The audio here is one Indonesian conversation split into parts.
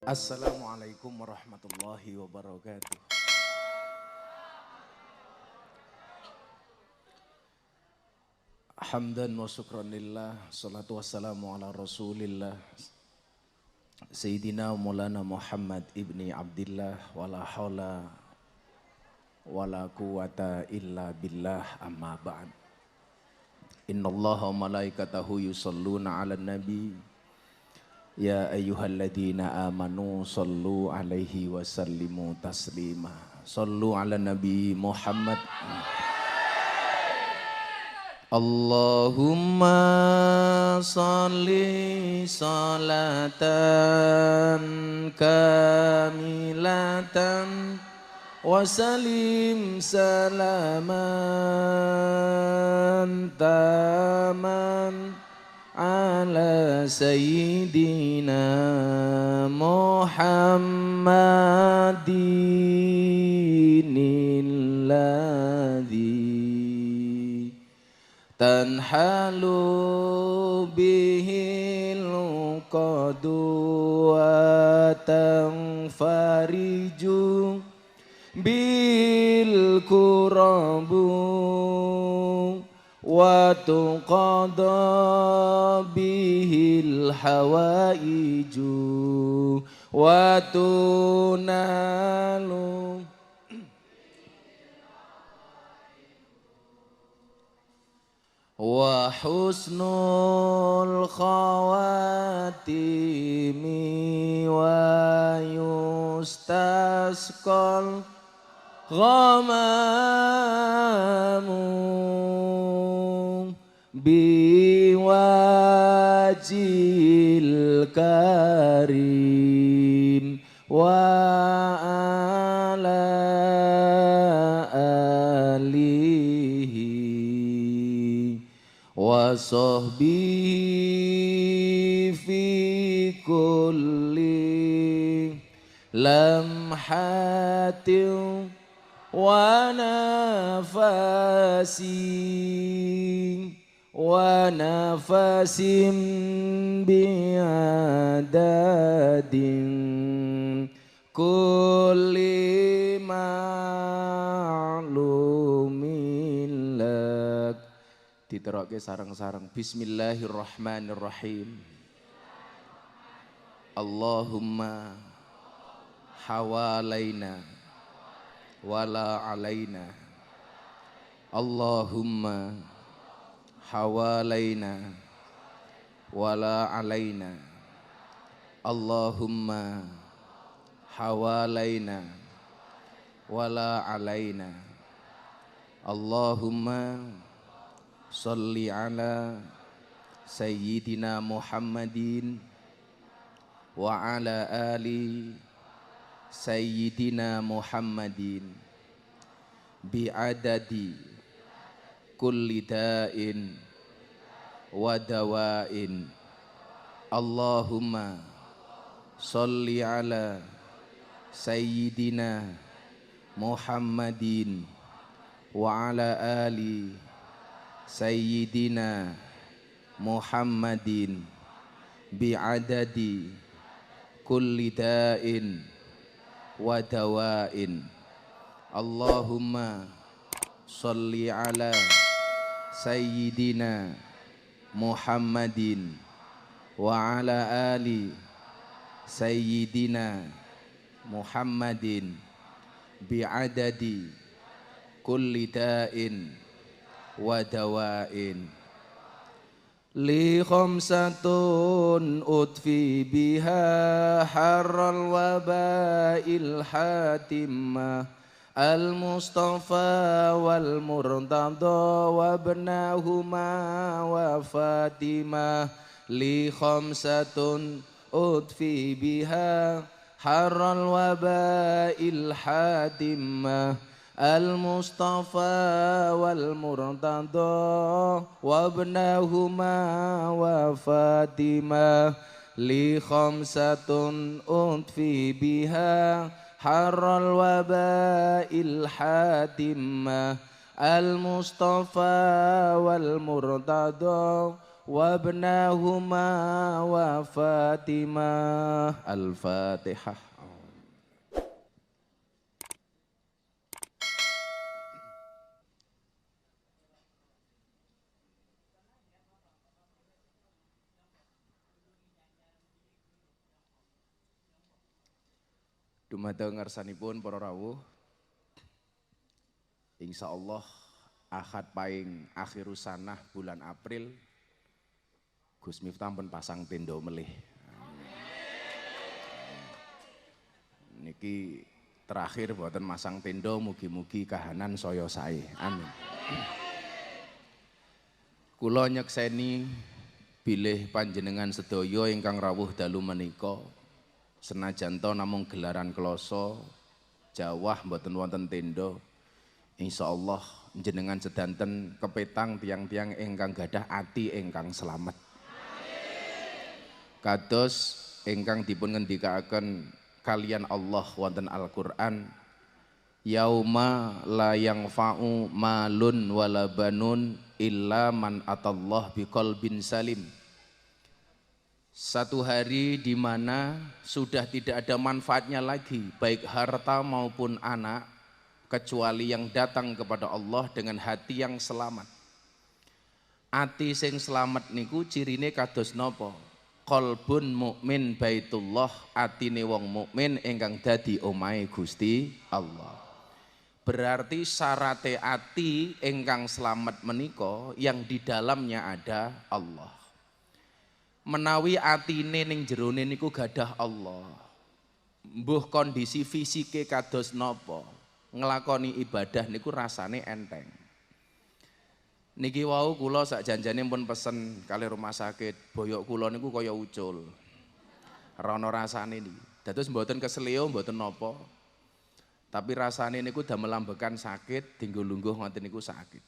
Assalamualaikum warahmatullahi wabarakatuh. Hamdan wa syukran lillah, salatu wassalamu ala rasulillah Sayyidina Maulana Muhammad ibni Abdillah, wala hawla wala quwata illa billah, amma ba'd. Inna allaha wa malaikatahu yusalluna ala nabi, ya ayyuhalladzina amanu sallu alaihi wa sallimu taslima. Sallu ala nabi Muhammad. Allahumma salli salatan kamilatan wa salim salaman taman ala sayyidina Muhammadin alladhi tanhalu bihil qadu wa tanfariju bil kurabu wa tuqada bihil hawaiju wa tunalu wa husnul khawatimi wa yustasqal ghamamu biwajil karim wa ala wa sahbihi fi kulli lamhatin wa nafasin bi'adadin kulli ma'lumin lak. Diterokke sarang-sarang. Bismillahirrahmanirrahim. Allahumma hawalaina wala alaina. Allahumma hawalaina wala alaina. Allahumma hawalaina wala alaina. Allahumma salli ala sayyidina Muhammadin wa ala ali sayyidina Muhammadin bi'adadi kulli da'in wa dawa'in. Allahumma salli ala sayyidina Muhammadin wa ala ali sayyidina Muhammadin bi'adadi kulli da'in wa dawa'in. Allahumma salli ala sayyidina Muhammadin wa ala ali sayyidina Muhammadin bi'adadi kulli da'in wa dawain. Li khamsatun utfi biha harral wabail hatimah al mustafa wal murtada wa ibnahuma wa fatimah. Li khamsatun utfi biha harral wabail hatimah al-Mustafa wal-Murtada wa ibnahuma wa Fatimah. Li khamsatun utfi biha harral wabail hatimah al-Mustafa wal-Murtada وابناهما وفاطمة. الفاتحة. Dumateng ngarsanipun para rawuh, insyaallah Ahad paing akhirus sanah bulan April Gus Miftah pun pasang tenda melih. Niki terakhir boten masang tenda, mugi-mugi kahanan saya sae. Amin. Kula nyekseni bilih panjenengan sedaya ingkang rawuh dalu menika senajan to namung gelaran kloso jawah mboten wonten tenda, insyaallah jenengan sedanten kepetang tiang-tiang ingkang gadah ati ingkang selamat. Kados ingkang dipun ngendikaaken kalian Allah wonten Al-Qur'an, yauma la yanfa'u malun wala banun illa man atallah biqalbin salim. Satu hari di mana sudah tidak ada manfaatnya lagi baik harta maupun anak kecuali yang datang kepada Allah dengan hati yang selamat. Ati sing selamat niku cirine kados napa? Qalbun mukmin baitullah, atine wong mukmin ingkang dadi omahe Gusti Allah. Berarti syarate ati ingkang selamat menika yang di dalamnya ada Allah. Menawi atine ning jerone niku gadah Allah, mbuh kondisi fisike kados napa, nglakoni ibadah niku rasane enteng. Niki wau kula sak janjane pun pesen kali rumah sakit, boyok kula niku kaya ucul. Rono rasane niki. Dados mboten keselio mboten napa. Tapi rasane niku damel ambekan sakit, dinggo lungguh ngoten niku sakit.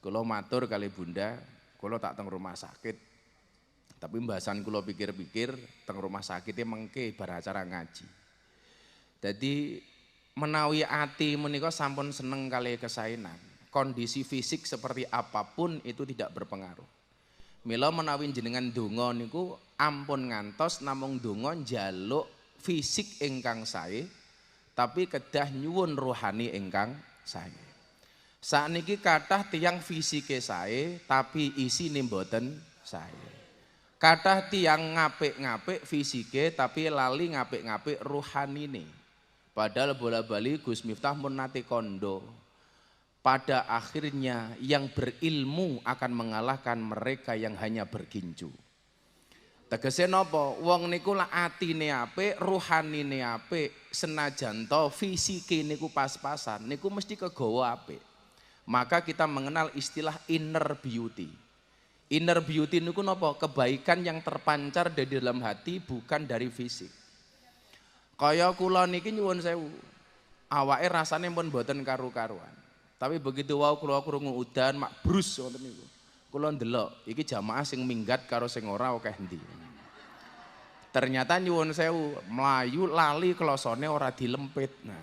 Kula matur kali Bunda, kula tak teng rumah sakit. Tapi mbahasan kula pikir-pikir teng rumah sakitnya mengke bar acara ngaji. Jadi menawi ati menika sampun seneng kali kesaenan, kondisi fisik seperti apapun itu tidak berpengaruh. Mila menawi jenengan donga niku ampun ngantos namung donga njaluk fisik ingkang sae, tapi kedah nyuwun rohani ingkang sae. Sakniki kathah tiyang fisike sae tapi isine mboten sae. Kathah tiyang ngapik-ngapik fisike tapi lali ngapik-ngapik rohanine. Padahal bola-bali Gus Miftah pun nate kondo. Pada akhirnya yang berilmu akan mengalahkan mereka yang hanya berginju. Tegese napa? Wong niku lak atine apik, rohanine apik, senajan to fisike niku pas-pasan, niku mesti kegawa apik. Maka kita mengenal istilah inner beauty. Inner beauty niku napa? Kebaikan yang terpancar dari dalam hati bukan dari fisik. Kaya kula niki nyuwun sewu. Awake rasane pun mboten karu-karuan. Tapi begitu wau kula krungu udan mak brus ngoten niku. Kula ndelok iki jamaah sing minggat karo sing ora akeh endi. Ternyata nyuwun sewu, mlayu lali klosone ora dilempit. Nah,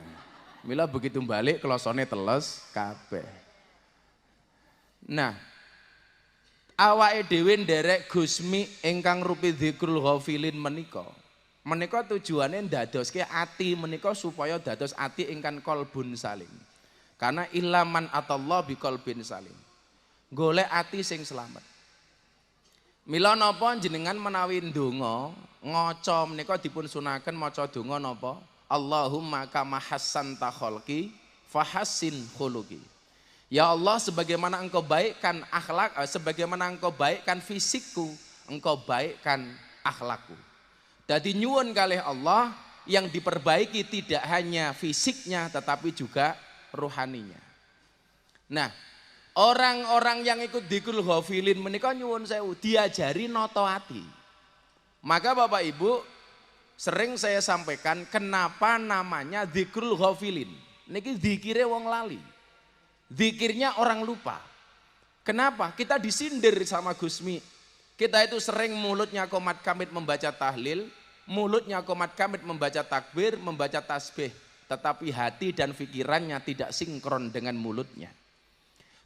mila begitu balik klosone teles kabeh. Nah, awake dhewe nderek Gusmi ingkang rupi dzikrul ghafilin menika. Menika tujuane ndadoske ati menika supaya dados ati ingkang qalbun salim. Karena ilaman atallah biqalbin salim. Golek ati sing selamat. Mila napa jenengan menawi ndonga ngaca menika dipun sunaken maca donga napa? Allahumma kama hassanta khalqi fahassin khuluqi. Ya Allah, sebagaimana engkau baikkan akhlak, sebagaimana engkau baikkan fisikku, engkau baikkan akhlakku. Jadi nyuwun kalih Allah yang diperbaiki tidak hanya fisiknya tetapi juga rohaninya. Nah, orang-orang yang ikut dzikrul ghafilin menika nyuwun sewu diajari noto ati. Maka Bapak Ibu sering saya sampaikan kenapa namanya dzikrul ghafilin. Niki zikire wong lali. Zikirnya orang lupa. Kenapa? Kita disindir sama Gusmi. Kita itu sering mulutnya komat kamit membaca tahlil, mulutnya komat kamit membaca takbir, membaca tasbih. Tetapi hati dan pikirannya tidak sinkron dengan mulutnya.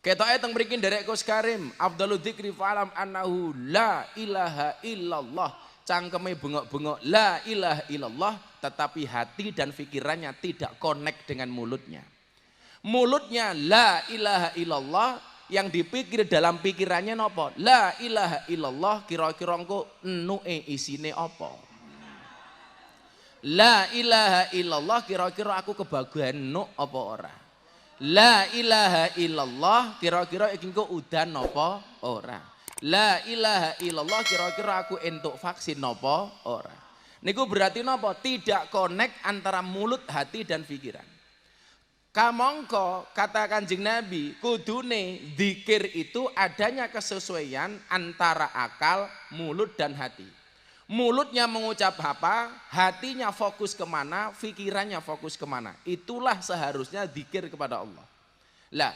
Ketoke teng mriki nderek Gus Karim, afdhalu dzikri fa'lam annahu la ilaha illallah. Cangkeme bengok-bengok la ilaha illallah, tetapi hati dan pikirannya tidak connect dengan mulutnya. Mulutnya la ilaha illallah, yang dipikir dalam pikirannya nopo? La ilaha illallah, kira-kira engko enuke isine apa? La ilaha illallah, kira-kira aku kebagian nuk apa ora? La ilaha illallah, kira-kira iki engko udan napa ora? La ilaha illallah, kira-kira aku entuk vaksin napa ora? Niku berarti napa? Tidak connect antara mulut, hati dan pikiran. Kamangka kata Kanjeng Nabi, kudune zikir itu adanya kesesuaian antara akal, mulut dan hati. Mulutnya mengucap apa, hatinya fokus kemana, pikirannya fokus kemana. Itulah seharusnya zikir kepada Allah. Lah,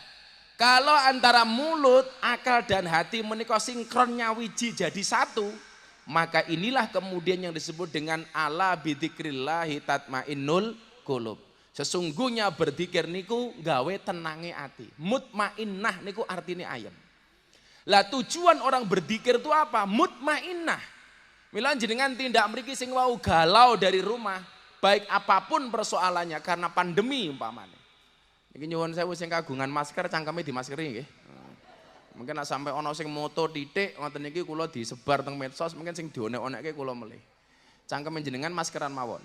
kalau antara mulut, akal dan hati menika sinkron nyawiji jadi satu, maka inilah kemudian yang disebut dengan ala bidzikrillahi tatmainnul qulub. Sesungguhnya berzikir niku gawe tenange ati. Mutmainnah niku artinya ayem. Lah tujuan orang berzikir itu apa? Mutmainnah. Mila jenengan tindak mriki sing wau galau dari rumah, baik apapun persoalannya karena pandemi umpamane. Iki nyuwun sewu sing kagungan masker cangkeme dimaskeri nggih. Mungkin nek sampai ana sing moto titik ngoten iki kula disebar teng medsos, mungkin sing dionek-onekke kula melih. Cangkeme jenengan maskeran mawon.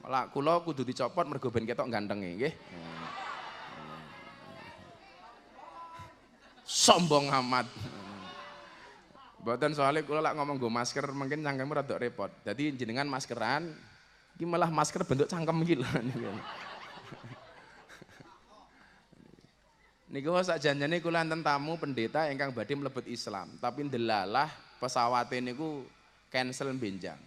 Lah kula kudu dicopot mergo ben ketok gantenge nggih. Sombong amat. Mboten soalnya kula lak ngomong nggo masker mungkin cangkeme rada repot. Dadi jenengan maskeran iki malah masker bentuk cangkem iki lho. Niku sak janjane kula enten tamu pendeta ingkang badhe mlebet Islam, tapi ndelalah pesawate niku cancel benjang.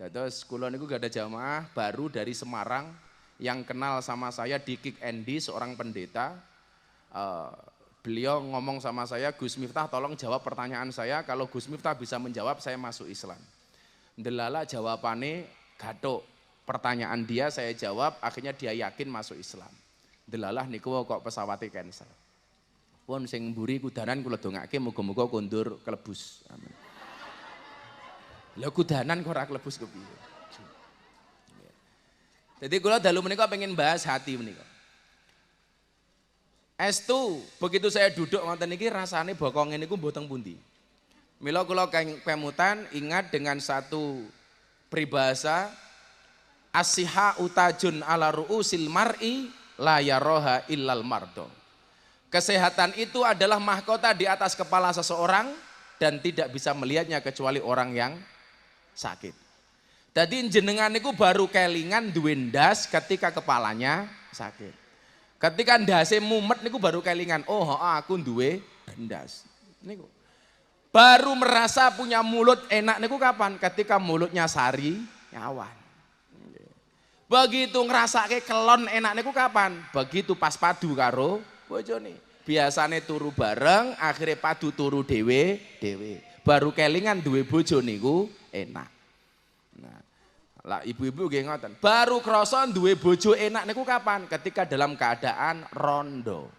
Dados kula niku gak ada jamaah baru dari Semarang yang kenal sama saya di Kick Andy, seorang pendeta. Beliau ngomong sama saya, Gus Miftah tolong jawab pertanyaan saya, kalau Gus Miftah bisa menjawab saya masuk Islam. Delala jawabannya gathuk, pertanyaan dia saya jawab, akhirnya dia yakin masuk Islam. Delalah niku kok pesawatnya cancel. Pun sing mburi kudanan kula dongake muga-muga kondur kelebus. Amin. Lah kudanan kok ora klebus kepiye. Jadi kula dalu menika pengen bahas hati menika. Estu begitu saya duduk ngoten niki rasane bokonge niku mboten pundi. Mila kula kemutan ingat dengan satu peribahasa as-siha utajun ala ruusil mar'i la yaroha illal mardo. Kesehatan itu adalah mahkota di atas kepala seseorang dan tidak bisa melihatnya kecuali orang yang sakit. Jadi jenengan niku baru kelingan duwe ndas ketika kepalanya sakit. Ketika ndase mumet niku baru kelingan, oh aku duwe ndas. Niku. Baru merasa punya mulut enak niku kapan? Ketika mulutnya sari nyawan. Begitu ngrasake kelon enak niku kapan? Begitu pas padu karo bojone. Biasane turu bareng, akhirnya padu turu dhewe. Baru kelingan duwe bojo niku enak. Nah, lah ibu-ibu nggih ngoten. Baru krasa duwe bojo enak niku kapan? Ketika dalam keadaan rondo.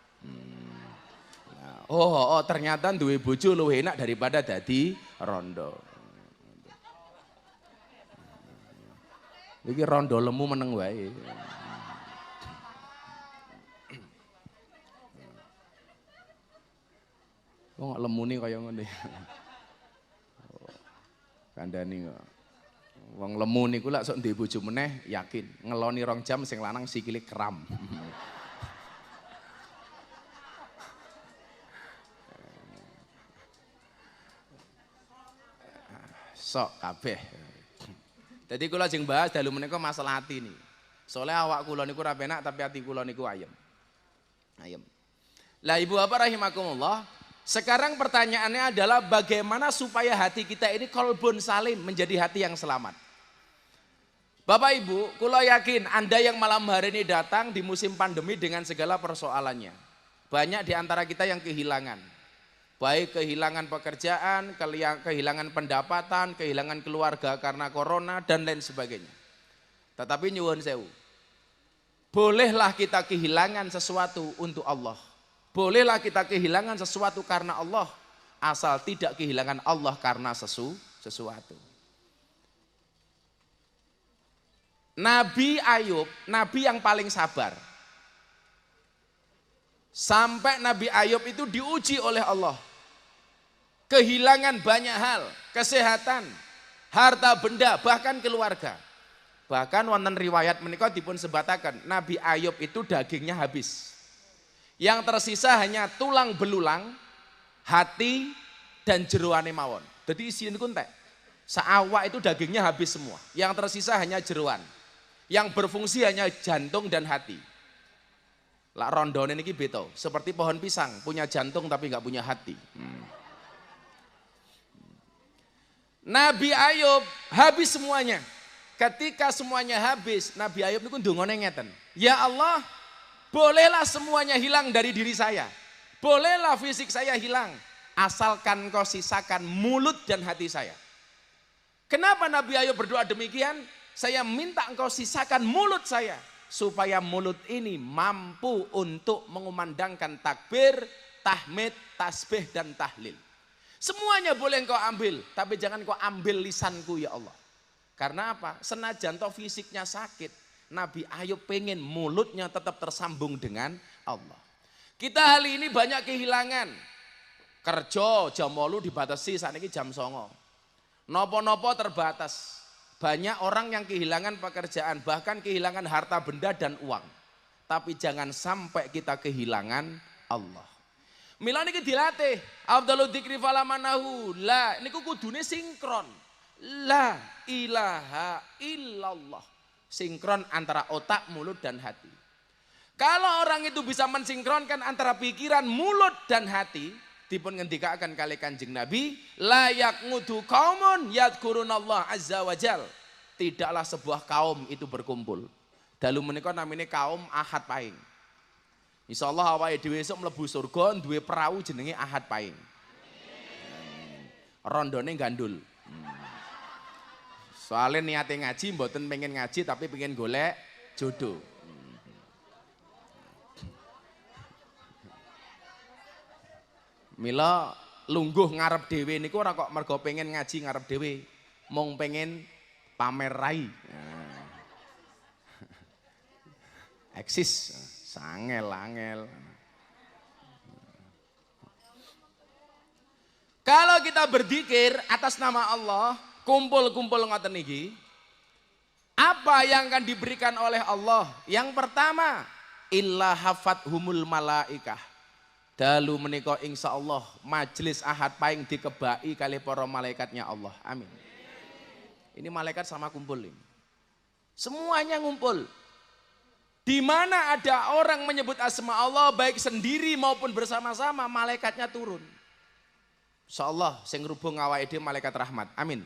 Nah, oh, ternyata duwe bojo luwih enak daripada dadi rondo. Iki rondo lemu meneng wae. Wong lemune kaya ngene. Kandhani kok. Wong lemu niku lak sok ndek bojo meneh yakin ngeloni 2 jam sing lanang sikile kram. Sok kabeh. Jadi kula jeng bahas dalu menika masalah hati nih. Soalnya awak kula niku ora penak tapi hati kula niku ayem. Ayem. Lah Ibu Bapak rahimakumullah, sekarang pertanyaannya adalah bagaimana supaya hati kita ini qalbun salim, menjadi hati yang selamat. Bapak Ibu, kula yakin Anda yang malam hari ini datang di musim pandemi dengan segala persoalannya. Banyak di antara kita yang kehilangan. Baik kehilangan pekerjaan, kehilangan pendapatan, kehilangan keluarga karena corona dan lain sebagainya. Tetapi nyuwun sewu, bolehlah kita kehilangan sesuatu untuk Allah. Bolehlah kita kehilangan sesuatu karena Allah, asal tidak kehilangan Allah karena sesuatu. Nabi Ayub, nabi yang paling sabar. Sampai Nabi Ayub itu diuji oleh Allah. Kehilangan banyak hal, kesehatan, harta benda, bahkan keluarga. Bahkan wonten riwayat menika dipun sebataken, Nabi Ayub itu dagingnya habis. Yang tersisa hanya tulang belulang, hati, dan jeroane mawon. Jadi isinya niku entek. Saawak itu dagingnya habis semua. Yang tersisa hanya jeroan. Yang berfungsi hanya jantung dan hati. Lak rondone niki beto, seperti pohon pisang, punya jantung tapi nggak punya hati. Nabi Ayub habis semuanya. Ketika semuanya habis, Nabi Ayub niku ndongane ngeten. Ya Allah, bolehlah semuanya hilang dari diri saya. Bolehlah fisik saya hilang. Asalkan kau sisakan mulut dan hati saya. Kenapa Nabi Ayub berdoa demikian? Saya minta engkau sisakan mulut saya. Supaya mulut ini mampu untuk mengumandangkan takbir, tahmid, tasbih, dan tahlil. Semuanya boleh engkau ambil, tapi jangan engkau ambil lisanku ya Allah. Karena apa? Senajan toh fisiknya sakit, Nabi Ayub pengen mulutnya tetap tersambung dengan Allah. Kita hari ini banyak kehilangan. Kerja jam 8 dibatasi, saat ini jam 9. Nopo-nopo terbatas. Banyak orang yang kehilangan pekerjaan, bahkan kehilangan harta benda dan uang. Tapi jangan sampai kita kehilangan Allah. Mila niki dilatih, afdhalu dzikri falamanahu, la niku kudune sinkron. La ilaha illallah. Sinkron antara otak, mulut dan hati. Kalau orang itu bisa mensinkronkan antara pikiran, mulut dan hati, dipun ngendikaken kali Kanjeng Nabi, la yaqnudu qaumun yadhkurunallah azza wajal. Tidaklah sebuah kaum itu berkumpul. Dalu menika namine kaum Ahad Pahing. Insyaallah awake dhewe esuk mlebu surga duwe perahu jenenge Ahad Pahing. Rondone gandul. Soalnya niate ngaji mboten pengen ngaji tapi pengen golek jodoh. Mila lungguh ngarep dhewe niku ora kok mergo pengen ngaji ngarep dhewe, mung pengen pamer rai. Eksis, sangel-angel. Kalau kita berzikir atas nama Allah, kumpul-kumpul ngoten niki, apa yang akan diberikan oleh Allah? Yang pertama, illa hafathumul malaikah. Dalu menika insyaallah majelis Ahad Pahing dikebaki kali para malaikatnya Allah. Amin. Ini malaikat sama kumpul ini. Semuanya ngumpul. Di mana ada orang menyebut asma Allah baik sendiri maupun bersama-sama, malaikatnya turun. Insyaallah sing ngrubung awake dhewe malaikat rahmat. Amin.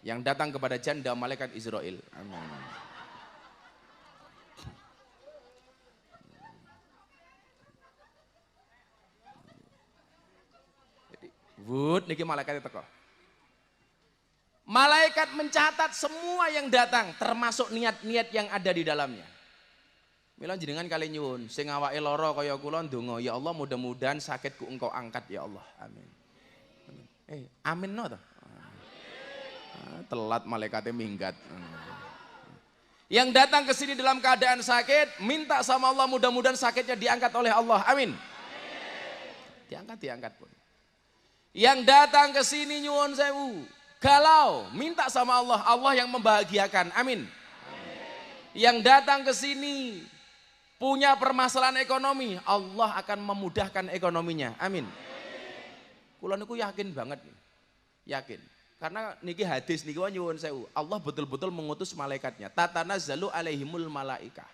Yang datang kepada janda malaikat Israil. Amin. Wud niki malaikat teko. Malaikat mencatat semua yang datang termasuk niat-niat yang ada di dalamnya. Mila jenengan kali nyuwun sing awake lara kaya kula ndonga, ya Allah mudah-mudahan sakitku engkau angkat ya Allah. Amin. Amin no to. Telat malaikatnya minggat. Yang datang ke sini dalam keadaan sakit, minta sama Allah mudah-mudahan sakitnya diangkat oleh Allah. Amin. Diangkat pun. Yang datang ke sini nyuwun sewu, galau, minta sama Allah, Allah yang membahagiakan. Amin. Yang datang ke sini punya permasalahan ekonomi, Allah akan memudahkan ekonominya. Amin. Kula niku yakin banget, yakin. Karena niki hadis niki nyuwun sewu, Allah betul-betul mengutus malaikatnya. Tatanazzalu alaihimul malaikah.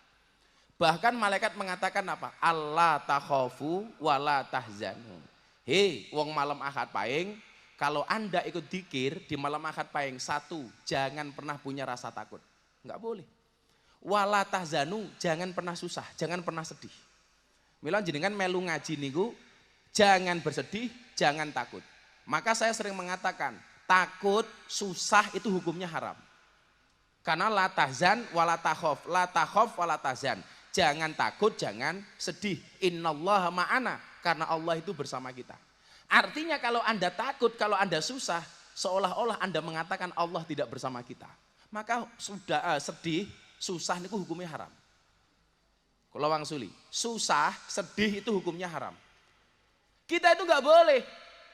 Bahkan malaikat mengatakan apa? Allah takhafu wala tahzanu. Hei, wong malam Ahad Pahing, kalau Anda ikut dzikir di malam Ahad Pahing, satu, jangan pernah punya rasa takut. Enggak boleh. Wala tahzanu, jangan pernah susah, jangan pernah sedih. Mila jenengan melu ngaji niku, jangan bersedih, jangan takut. Maka saya sering mengatakan, takut, susah itu hukumnya haram. Karena la tahzan wala takhaf, la takhaf wala tahzan. Jangan takut, jangan sedih. Innallaha ma'ana, karena Allah itu bersama kita. Artinya kalau Anda takut, kalau Anda susah, seolah-olah Anda mengatakan Allah tidak bersama kita. Maka sudah sedih, susah itu hukumnya haram. Kalau Wang Suli, susah, sedih itu hukumnya haram. Kita itu nggak boleh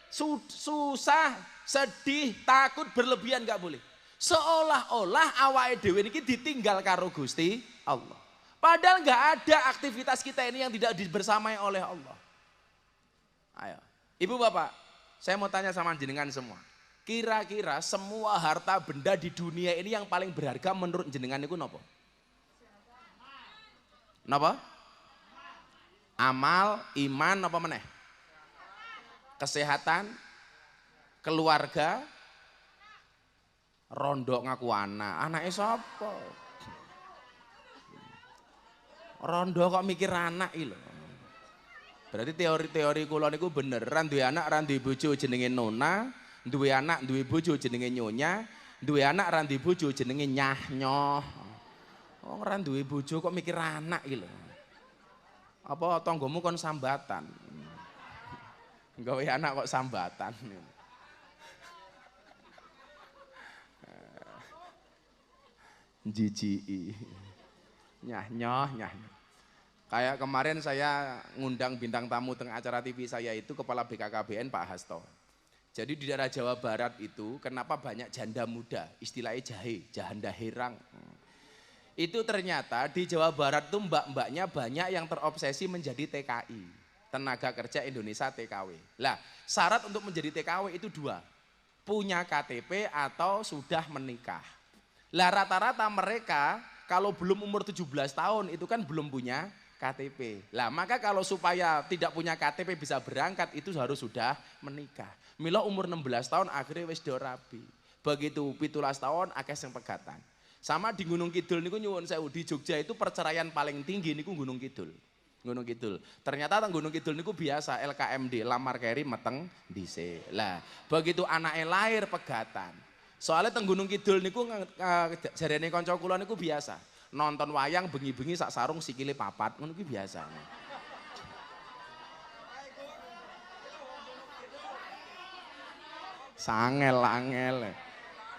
susah, sedih, takut berlebihan nggak boleh. Seolah-olah awake dhewe niki ditinggal karo Gusti Allah. Padahal nggak ada aktivitas kita ini yang tidak dibersamai oleh Allah. Ayo, Ibu Bapak, saya mau tanya sama jenengan semua. Kira-kira semua harta benda di dunia ini yang paling berharga menurut jenengan itu napa? Napa? Amal, iman, apa meneh? Kesehatan, keluarga, rondo ngaku anaknya sapa? Rondo kok mikir anak iki lho. Berarti teori-teori kula niku bener, ra duwe anak, ra duwe bojo jenenge Nona, duwe anak, duwe bojo jenenge Nyonya, duwe anak, ra duwe bojo jenenge Nyah Nyoh. Oh, ora duwe bojo kok mikir anak iki lho. Apa tanggamu kon sambatan? Gawe anak kok sambatan. Jijiki. Nyah nyoh, nyah. Kayak kemarin saya ngundang bintang tamu tengah acara TV saya itu Kepala BKKBN Pak Hasto. Jadi di daerah Jawa Barat itu kenapa banyak janda muda? Istilahnya jahe, janda herang. Itu ternyata di Jawa Barat tuh mbak-mbaknya banyak yang terobsesi menjadi TKI, tenaga kerja Indonesia TKW. Lah, syarat untuk menjadi TKW itu dua, punya KTP atau sudah menikah. Lah rata-rata mereka kalau belum umur 17 tahun itu kan belum punya KTP. Lah maka kalau supaya tidak punya KTP bisa berangkat itu harus sudah menikah. Mila umur 16 tahun akhirnya wis do rabi. Begitu 17 tahun akeh sing pegatan. Sama di Gunung Kidul niku nyuwun sewu, di Jogja itu perceraian paling tinggi niku Gunung Kidul. Gunung Kidul. Ternyata teng Gunung Kidul niku biasa LKMD, lamar keri meteng dhisik. Lah, begitu anake lahir pegatan. Soalnya teng Gunung Kidul niku jarene kanca kula niku biasa. Nonton wayang bengi-bengi sak sarung sikile papat, ngono kuwi biasa. Sangel-angel.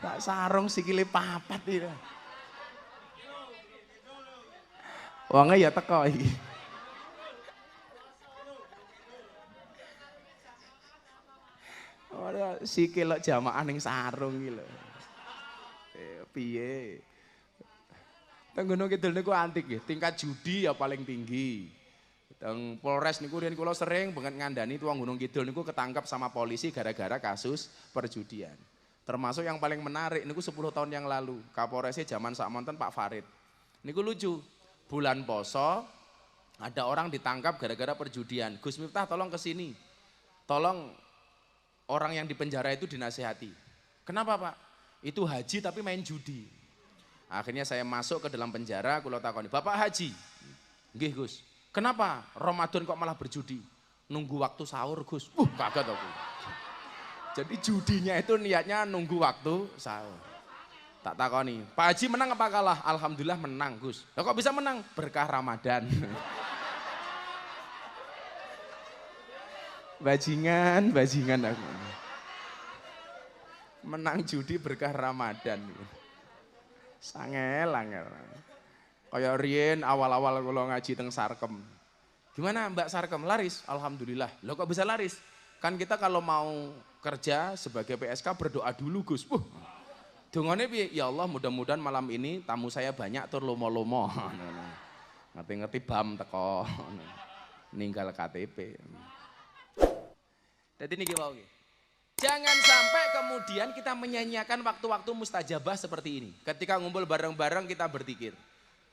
Sak sarung sikile papat iki. Wonge ya teko iki. Ora sikil jamaah ning sarung iki lho. Piye? Teng Gunung Kidul niku antik nggih, tingkat judi ya paling tinggi. Teng Polres niku riyen kula sering banget ngandani tuang Gunung Kidul niku ketangkap sama polisi gara-gara kasus perjudian. Termasuk yang paling menarik niku 10 tahun yang lalu, Kapolresnya zaman sakmonten Pak Farid. Niku lucu. Bulan poso ada orang ditangkap gara-gara perjudian. Gus Miftah tolong ke sini. Tolong orang yang di penjara itu dinasehati. Kenapa Pak? Itu haji tapi main judi. Akhirnya saya masuk ke dalam penjara, kula takoni, "Bapak haji?" "Nggih, Gus." "Kenapa? Ramadan kok malah berjudi?" "Nunggu waktu sahur, Gus." Kaget aku. Jadi judinya itu niatnya nunggu waktu sahur. Tak takoni, "Pak Haji menang apa kalah?" "Alhamdulillah menang, Gus." "Lah kok bisa menang?" "Berkah Ramadan." Bajingan aku. Menang judi berkah Ramadan. Sangel. Kayak riyen awal-awal kula ngaji teng Sarkem. "Gimana Mbak Sarkem, laris?" "Alhamdulillah." "Loh kok bisa laris?" "Kan kita kalau mau kerja sebagai PSK berdoa dulu, Gus." Dongane piye? "Ya Allah, mudah-mudahan malam ini tamu saya banyak tur lomo-lomo." Ngerti-ngerti bam teko. Ninggal KTP. Dadi niki wae nggih. Jangan sampai kemudian kita menyanyiakan waktu-waktu mustajabah seperti ini. Ketika ngumpul bareng-bareng kita berzikir.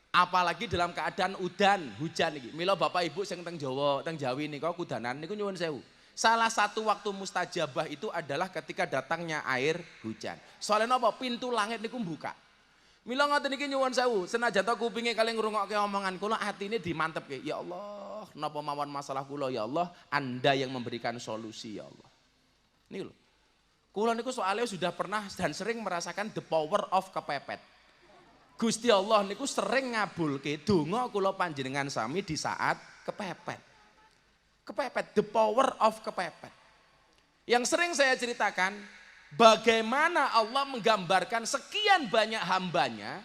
Apalagi dalam keadaan udan, hujan iki. Mila Bapak Ibu sing teng Jawa, teng Jawi nika kudanan niku nyuwun sewu. Salah satu waktu mustajabah itu adalah ketika datangnya air hujan. Soalnya napa? Pintu langit niku buka. Mila ngoten niki nyuwun sewu, senajan to kupinge kali ngrungokke omongan kula, atine dimantepke. Ya Allah, napa mawon masalah kula ya Allah, Anda yang memberikan solusi ya Allah. Nih lho. Kula niku soalnya sudah pernah dan sering merasakan the power of kepepet. Gusti Allah niku sering ngabulke donga kula panjenengan sami di saat kepepet. Kepepet, the power of kepepet. Yang sering saya ceritakan, bagaimana Allah menggambarkan sekian banyak hambanya,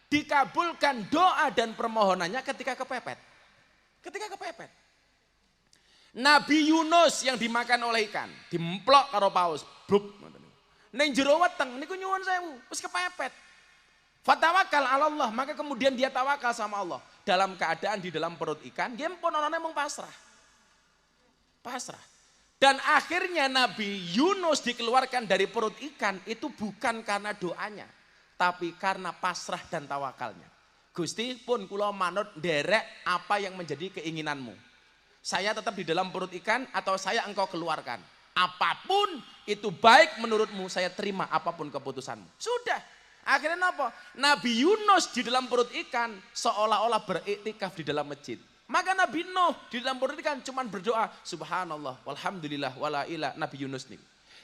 dikabulkan doa dan permohonannya ketika kepepet. Ketika kepepet. Nabi Yunus yang dimakan oleh ikan, dimplok karo paus, bluk. Neng jero weteng niku nyuwun sewu, wis kepepet. Fatawakal ala Allah, maka kemudian dia tawakal sama Allah. Dalam keadaan di dalam perut ikan, dia pun orangnya emang pasrah. Pasrah. Dan akhirnya Nabi Yunus dikeluarkan dari perut ikan itu bukan karena doanya, tapi karena pasrah dan tawakalnya. Gusti pun kula manut derek apa yang menjadi keinginanmu. Saya tetap di dalam perut ikan atau saya engkau keluarkan. Apapun itu baik menurutmu, saya terima apapun keputusanmu. Sudah. Akhirnya apa? Nabi Yunus di dalam perut ikan seolah-olah beriktikaf di dalam masjid. Maka Nabi Nuh di dalam perut ikan cuma berdoa subhanallah walhamdulillah wala ilah, Nabi Yunus nih.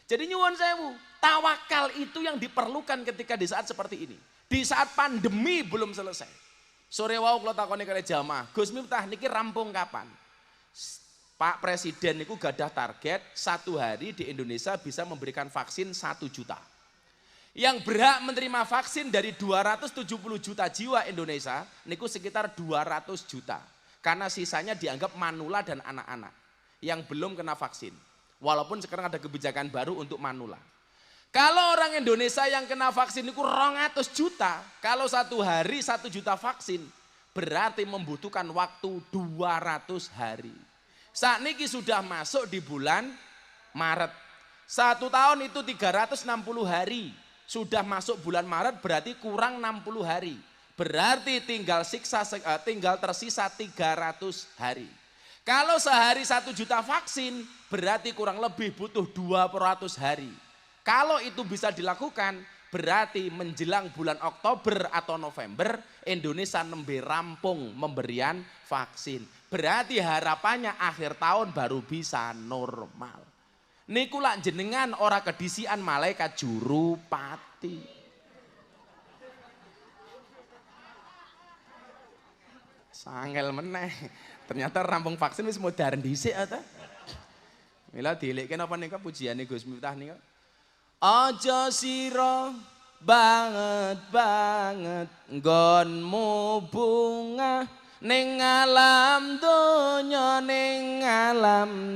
Jadi nyuwun sewu, tawakal itu yang diperlukan ketika di saat seperti ini. Di saat pandemi belum selesai. Sore wau kula takoni kali jamaah, Gus Miftah niki rampung kapan? Pak Presiden niku gadah target 1 hari di Indonesia bisa memberikan vaksin 1 juta. Yang berhak menerima vaksin dari 270 juta jiwa Indonesia niku sekitar 200 juta. Karena sisanya dianggap manula dan anak-anak yang belum kena vaksin. Walaupun sekarang ada kebijakan baru untuk manula. Kalau orang Indonesia yang kena vaksin itu 200 juta, kalau 1 hari 1 juta vaksin, berarti membutuhkan waktu 200 hari. Saat ini sudah masuk di bulan Maret. 1 tahun itu 360 hari. Sudah masuk bulan Maret berarti kurang 60 hari. Berarti tinggal tersisa 300 hari. Kalau sehari 1 juta vaksin berarti kurang lebih butuh 200 hari. Kalau itu bisa dilakukan berarti menjelang bulan Oktober atau November Indonesia nembe rampung pemberian vaksin. Berarti harapannya akhir tahun baru bisa normal. Niku lak jenengan ora kedisian malaikat juru pati. Sangel meneh. Ternyata rampung vaksin wis modern dhisik ta. Mila dieleke napa nika pujiane Gus Miftah nika. Aja sira banget nggonmu bunga ning alam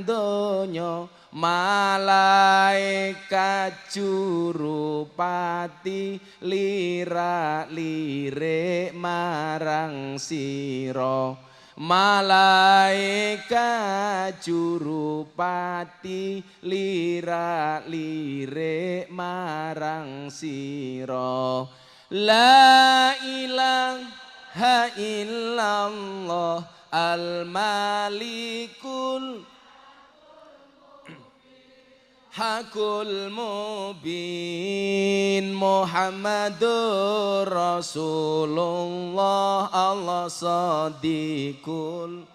donya malaikat jurupati lirik marang sira. Malaikat jurupati lirik marang sira. La ilaha illallah al-malikul hakul mubin Muhammadur Rasulullah Allah sadiqul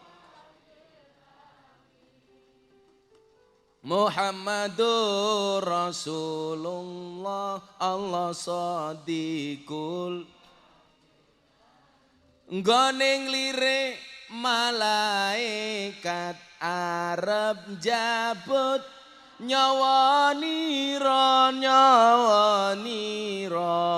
Muhammadur Rasulullah Allah sadiqul nggoning lirik malaikat arep jabut nyawa nira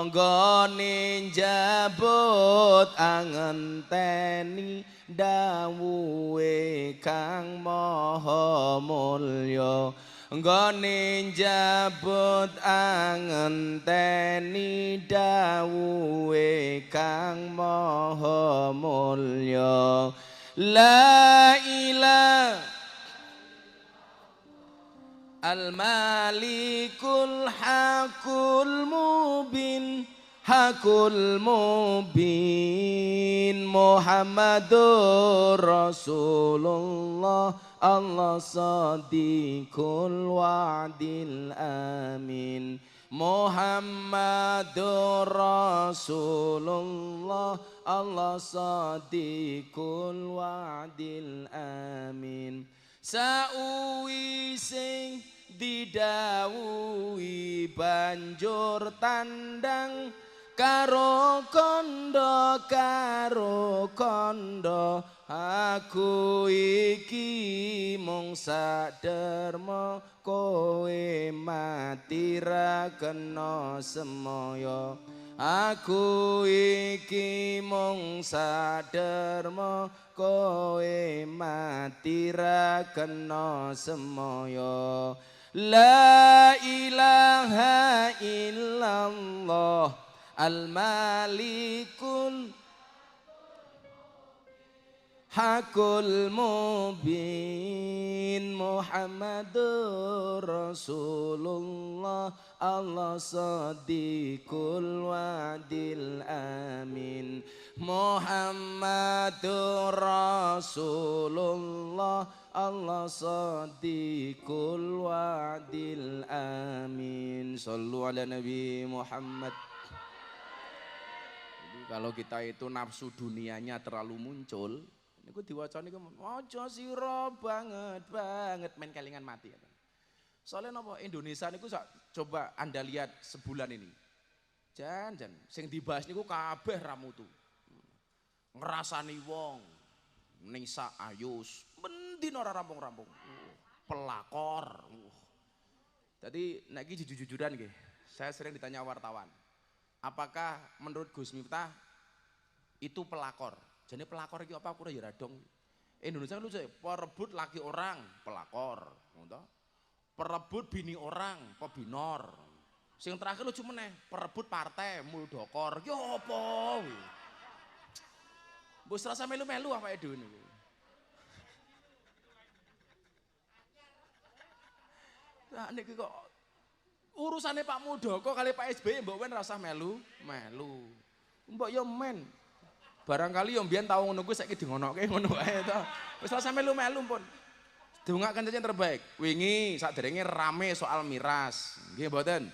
nggone njabut angenteni dawuhe Kang Maha Mulya nggone njabut angenteni dawuhe Kang Maha Mulya. La ilaha Al-Malikul Hakul Mubin Muhammadur Rasulullah Allah sadiqul wa'dil amin Muhammadur Rasulullah Allah sadiqul wa'dil amin. Sauwising didhawuhi banjur tandang karo kondo aku iki mung saderma kowe mati ra kena semaya aku iki mung saderma kowe mati ra kena semaya la ilaha illallah al-malikul hakul mubin Muhammadur Rasulullah Allah sadiqul wadil amin Muhammadur Rasulullah Allah sadiqul wadil amin sallu ala Nabi Muhammad. Jadi kalau kita itu nafsu dunianya terlalu muncul niku diwacane niku aja sira banget main kelingan mati. Soalnya napa Indonesia niku coba Anda lihat sebulan ini. Jan sing dibahas niku kabeh ra mutu. Ngrasani wong, Nisa Ayus, mendino ora rampung-rampung. Pelakor. Jadi nek iki jujur-jujuran nggih. Saya sering ditanya wartawan. Apakah menurut Gus Miftah itu pelakor? Jadi pelakor itu apa? Aku ya radong. Indonesia lucu ya, perebut laki orang, pelakor. Perebut bini orang, pebinor. Sing terakhir lucu meneh, perebut partai, muldokor. Ya apa? Bos rasa melu-melu apa itu ini? Nah ini kok urusannya Pak Muldoko kali Pak SBY mbak Wen rasa melu. Mbak ya men. Barangkali yang mbiyen tau ngono kuwi saiki dingonoke ngono wae to. Wis rasa melu-melu pun. Dongaaken saja yang terbaik. Wingi sakderenge rame soal miras. Nggih mboten?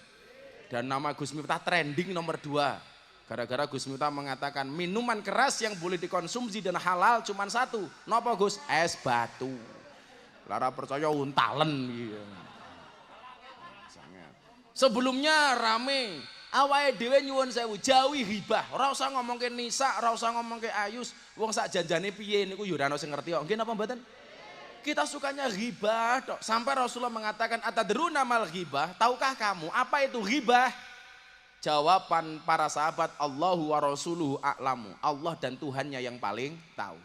Dan nama Gus Miftah trending nomor 2. Gara-gara Gus Miftah mengatakan minuman keras yang boleh dikonsumsi dan halal cuma satu. Napa Gus? Es batu. Lara percaya untalen gitu. Sebelumnya rame awake dhewe nyuwun sewu jauhi hibah, ora usah ngomongke Nisa, ora usah ngomongke Ayus, wong sak janjane piye niku ya ora ono sing ngerti kok. Nggih napa mboten? Kita sukanya ghibah tok. Sampai Rasulullah mengatakan atadruna mal ghibah? Tahukah kamu apa itu ghibah? Jawaban para sahabat Allahu wa rasuluhu a'lamu. Allah dan Tuhannya yang paling tahu.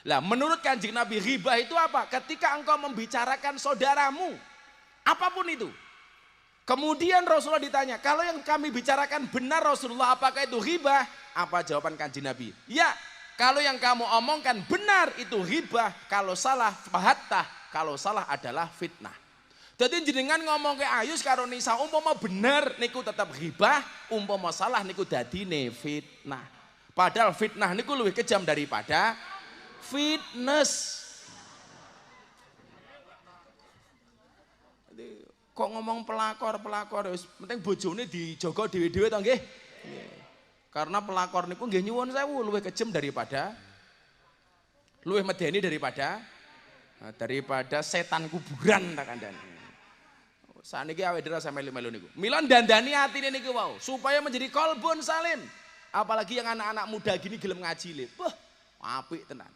Lah menurut Kanjeng Nabi ghibah itu apa? Ketika engkau membicarakan saudaramu apapun itu. Kemudian Rasulullah ditanya, kalau yang kami bicarakan benar Rasulullah apakah itu ghibah? Apa jawaban Kanjeng Nabi? Ya, kalau yang kamu omongkan benar itu ghibah, kalau salah fahattah, kalau salah adalah fitnah. Jadi jenengan ngomong ke Ayus karo Nisa umpama benar niku tetap ghibah, umpama salah niku dadine fitnah. Padahal fitnah niku lebih kejam daripada fitness. Kok ngomong pelakor, penting bojone dijogo dhewe-dhewe to nggih. Karena pelakor niku nggih nyuwun sewu luwih kejem daripada luwih medeni daripada setan kuburan tak kandhani. Saniki awake dhewe rasa melu-melu niku. Mila dandani atine niku wau supaya menjadi qalbun salim. Apalagi yang anak-anak muda gini gelem ngaji le. Wah, apik tenan.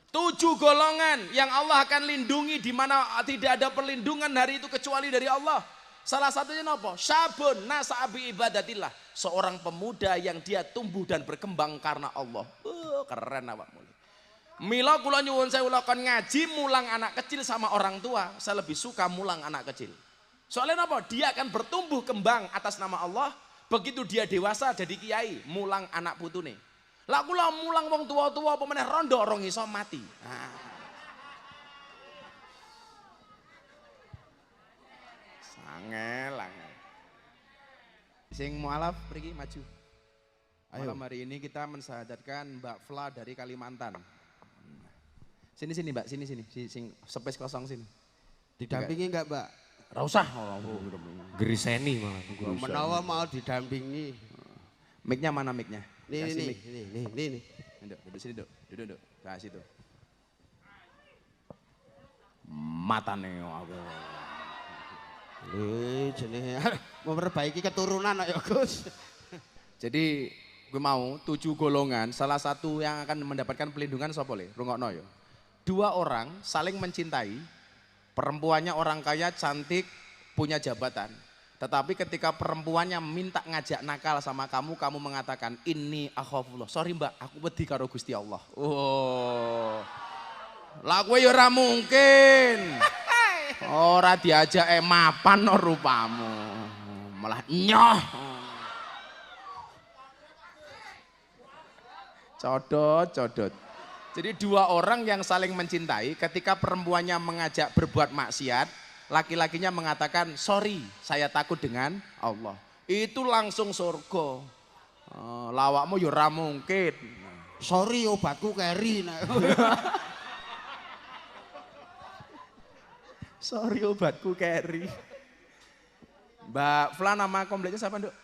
7 golongan yang Allah akan lindungi di mana tidak ada perlindungan hari itu kecuali dari Allah. Salah satunya apa? Syabun nasa'abi ibadatillah. Seorang pemuda yang dia tumbuh dan berkembang karena Allah. Keren awak mulai. Mila kula nyuwun sewu lakon ngaji mulang anak kecil sama orang tua. Saya lebih suka mulang anak kecil. Soalnya apa? Dia akan bertumbuh kembang atas nama Allah. Begitu dia dewasa jadi kiai, mulang anak putune. Lah kula mulang wong tua-tua apa meneh rondo orang iso mati. Sangel. Sing mualaf pergi maju. Ayo. Malam hari ini kita mensahadatkan Mbak Fla dari Kalimantan. Sini Mbak, sini. Sing space kosong sini. Didampingi enggak Mbak? Ora usah. Geriseni malah. Menawa mau didampingi. Mic-nya mana mic-nya? Nih. Duduk sini, duduk. Nah, situ. Matane aku. Jenenge memperbaiki keturunan ya Gus. Jadi gue mau 7 golongan, salah satu yang akan mendapatkan pelindungan sapa le? Rungokno ya. 2 orang saling mencintai, perempuannya orang kaya, cantik, punya jabatan. Tetapi ketika perempuannya minta ngajak nakal sama kamu, kamu mengatakan ini akhafullah. Sorry mbak, aku wedi karo Gusti Allah. Oh, lah kowe ya ora mungkin. Ora diajak mapan no rupamu, malah nyoh. Codot. Jadi 2 orang yang saling mencintai, ketika perempuannya mengajak berbuat maksiat, laki-lakinya mengatakan, sorry, saya takut dengan Allah. Itu langsung surga. Lawakmu ya ora mungkin. Sorry obatku keri. Sorry obatku keri. Mbak Fla, nama kompletnya siapa, Nduk?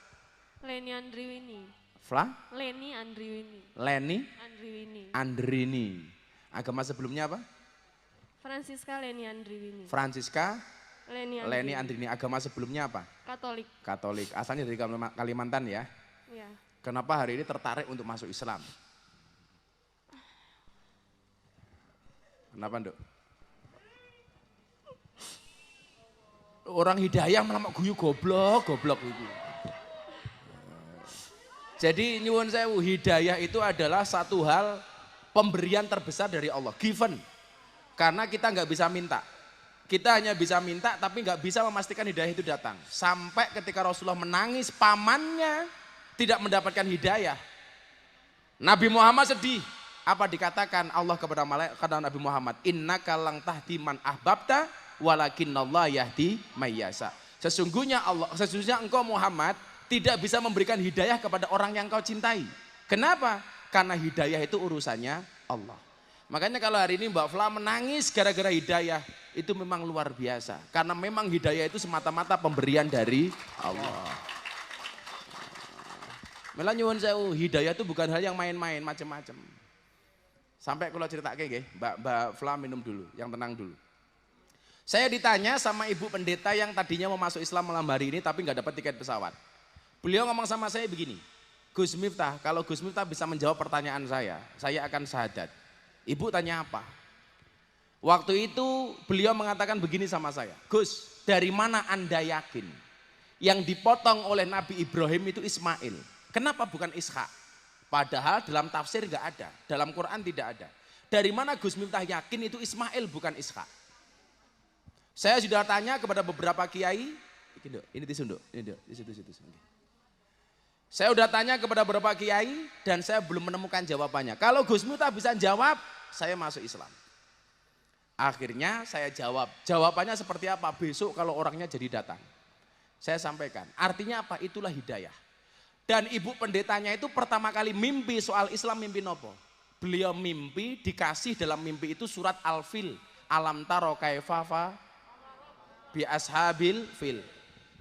Leni Andriwini. Fla? Leni Andriwini. Leni Andriwini. Andrini. Agama sebelumnya apa? Francisca Leni Andriwini. Francisca Leni Andrini. Agama sebelumnya apa? Katolik. Katolik. Asalnya dari Kalimantan ya. Ya. Kenapa hari ini tertarik untuk masuk Islam? Kenapa, Nduk? Orang hidayah malah guyu goblok itu. Jadi nyuwun sewu, hidayah itu adalah satu hal pemberian terbesar dari Allah, given. Karena kita nggak bisa minta. Kita hanya bisa minta tapi nggak bisa memastikan hidayah itu datang. Sampai ketika Rasulullah menangis pamannya tidak mendapatkan hidayah. Nabi Muhammad sedih. Apa dikatakan Allah kepada Nabi Muhammad? Innaka lang tahdi man ahbabta walakinallah yahdi mayyasa. Sesungguhnya engkau Muhammad tidak bisa memberikan hidayah kepada orang yang kau cintai. Kenapa? Karena hidayah itu urusannya Allah. Makanya kalau hari ini Mbak Fla menangis gara-gara hidayah, itu memang luar biasa. Karena memang hidayah itu semata-mata pemberian dari Allah. Malah nyuwun sewu, hidayah itu bukan hal yang main-main, macam-macam. Sampai kalau cerita kayak Mbak Fla minum dulu, yang tenang dulu. Saya ditanya sama ibu pendeta yang tadinya mau masuk Islam malam hari ini tapi nggak dapat tiket pesawat. Beliau ngomong sama saya begini, Gus Miftah, kalau Gus Miftah bisa menjawab pertanyaan saya akan syahadat. Ibu tanya apa? Waktu itu beliau mengatakan begini sama saya, Gus, dari mana Anda yakin yang dipotong oleh Nabi Ibrahim itu Ismail? Kenapa bukan Ishak? Padahal dalam tafsir nggak ada, dalam Quran tidak ada. Dari mana Gus Miftah yakin itu Ismail bukan Ishak? Saya sudah tanya kepada beberapa kiai, ini disunduk, ini di situ. Saya udah tanya kepada beberapa kiai dan saya belum menemukan jawabannya. Kalau Gus Miftah bisa jawab, saya masuk Islam. Akhirnya saya jawab. Jawabannya seperti apa? Besok kalau orangnya jadi datang. Saya sampaikan. Artinya apa? Itulah hidayah. Dan ibu pendetanya itu pertama kali mimpi soal Islam, mimpi nopo? Beliau mimpi, dikasih dalam mimpi itu surat Al-Fil. Alam taro kaifafa bi ashabil fil.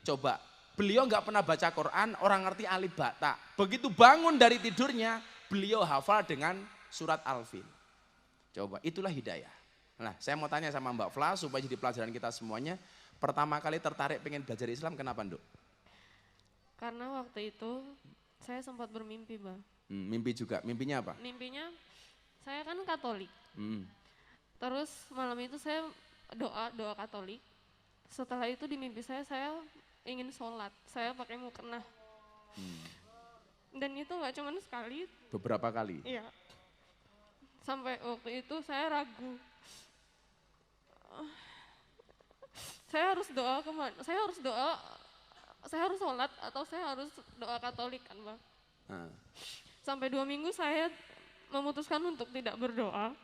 Coba. Beliau nggak pernah baca Quran, orang ngerti alif ba ta. Begitu bangun dari tidurnya, beliau hafal dengan surat Al-Fil. Coba, itulah hidayah. Nah, saya mau tanya sama Mbak Fla supaya jadi pelajaran kita semuanya. Pertama kali tertarik pengen belajar Islam, kenapa, Nduk? Karena waktu itu saya sempat bermimpi, Mbak. Mimpi juga, mimpinya apa? Mimpinya saya kan Katolik. Terus malam itu saya doa Katolik. Setelah itu di mimpi saya ingin sholat, saya pakai mukena. Dan itu nggak cuma sekali. Beberapa kali? Iya. Sampai waktu itu saya ragu. Saya harus doa kemana? Saya harus sholat atau saya harus doa Katolik kan, Bang? Sampai 2 minggu saya memutuskan untuk tidak berdoa.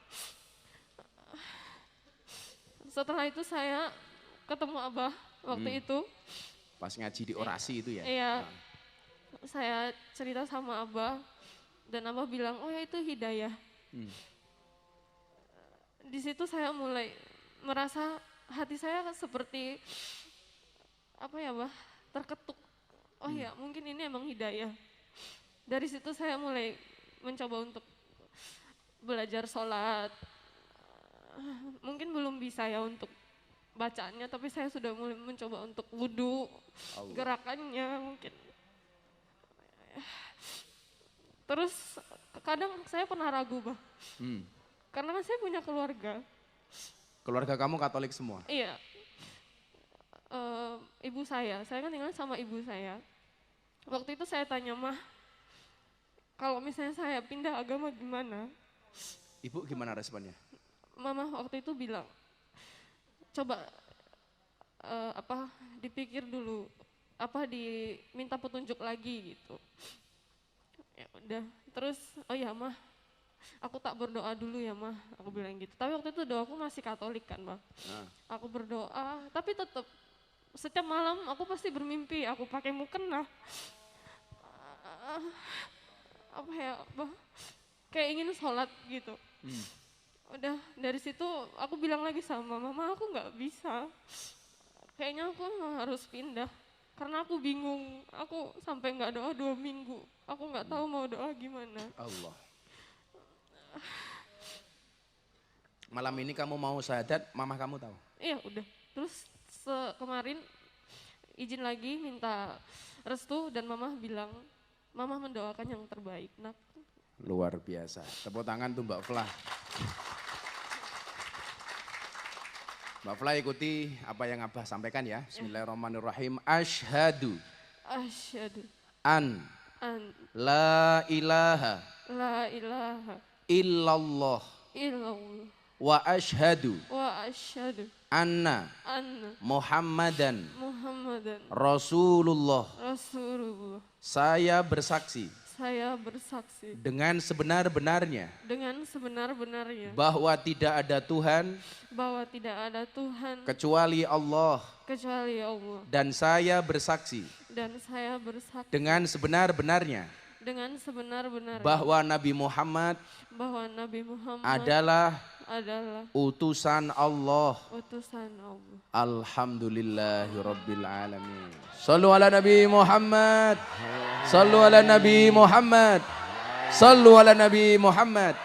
Setelah itu saya ketemu Abah waktu itu. Pas ngaji di orasi itu ya? Iya, saya cerita sama Abah dan Abah bilang, oh ya itu hidayah. Di situ saya mulai merasa hati saya seperti, apa ya Abah, terketuk. Oh ya mungkin ini emang hidayah. Dari situ saya mulai mencoba untuk belajar sholat. Mungkin belum bisa ya untuk bacaannya, tapi saya sudah mulai mencoba untuk wudhu, gerakannya mungkin. Terus kadang saya pernah ragu, Bah. Karena kan saya punya keluarga. Keluarga kamu Katolik semua? Iya. Ibu saya kan tinggal sama ibu saya. Waktu itu saya tanya, Mah, kalau misalnya saya pindah agama gimana? Ibu gimana responnya? Mama waktu itu bilang, coba dipikir dulu, diminta petunjuk lagi gitu. Ya udah, terus oh ya Mah, aku tak berdoa dulu ya Mah, aku bilang gitu. Tapi waktu itu doaku masih Katolik kan Mah. Aku berdoa, tapi tetap setiap malam aku pasti bermimpi, aku pakai mukena. Bah, kayak ingin sholat gitu. Udah dari situ aku bilang lagi sama mama, aku nggak bisa. Kayaknya aku harus pindah. Karena aku bingung, aku sampai nggak doa 2 minggu. Aku nggak tahu mau doa gimana. Allah. Malam ini kamu mau syahadat, mama kamu tahu? Iya udah. Terus kemarin izin lagi minta restu dan mama bilang, mama mendoakan yang terbaik. Nak. Luar biasa. Tepuk tangan tuh Mbak Flah. Mbak Flah ikuti apa yang Abah sampaikan ya. Bismillahirrahmanirrahim. Asyhadu. Asyhadu. An. La ilaha. La ilaha. Illallah. Illallah. Wa asyhadu. Wa asyhadu. Anna. Muhammadan. Rasulullah. Rasulullah. Saya bersaksi. Saya bersaksi. Dengan sebenar-benarnya. Dengan sebenar-benarnya. Bahwa tidak ada Tuhan. Bahwa tidak ada Tuhan. Kecuali Allah. Kecuali Allah. Dan saya bersaksi. Dan saya bersaksi. Dengan sebenar-benarnya. Dengan sebenar-benarnya. Bahwa Nabi Muhammad. Bahwa Nabi Muhammad. Adalah. Utusan Allah. Utusan Allah. Alhamdulillahirabbil alamin. Sallu ala Nabi Muhammad. Sallu ala Nabi Muhammad. Sallu ala Nabi Muhammad.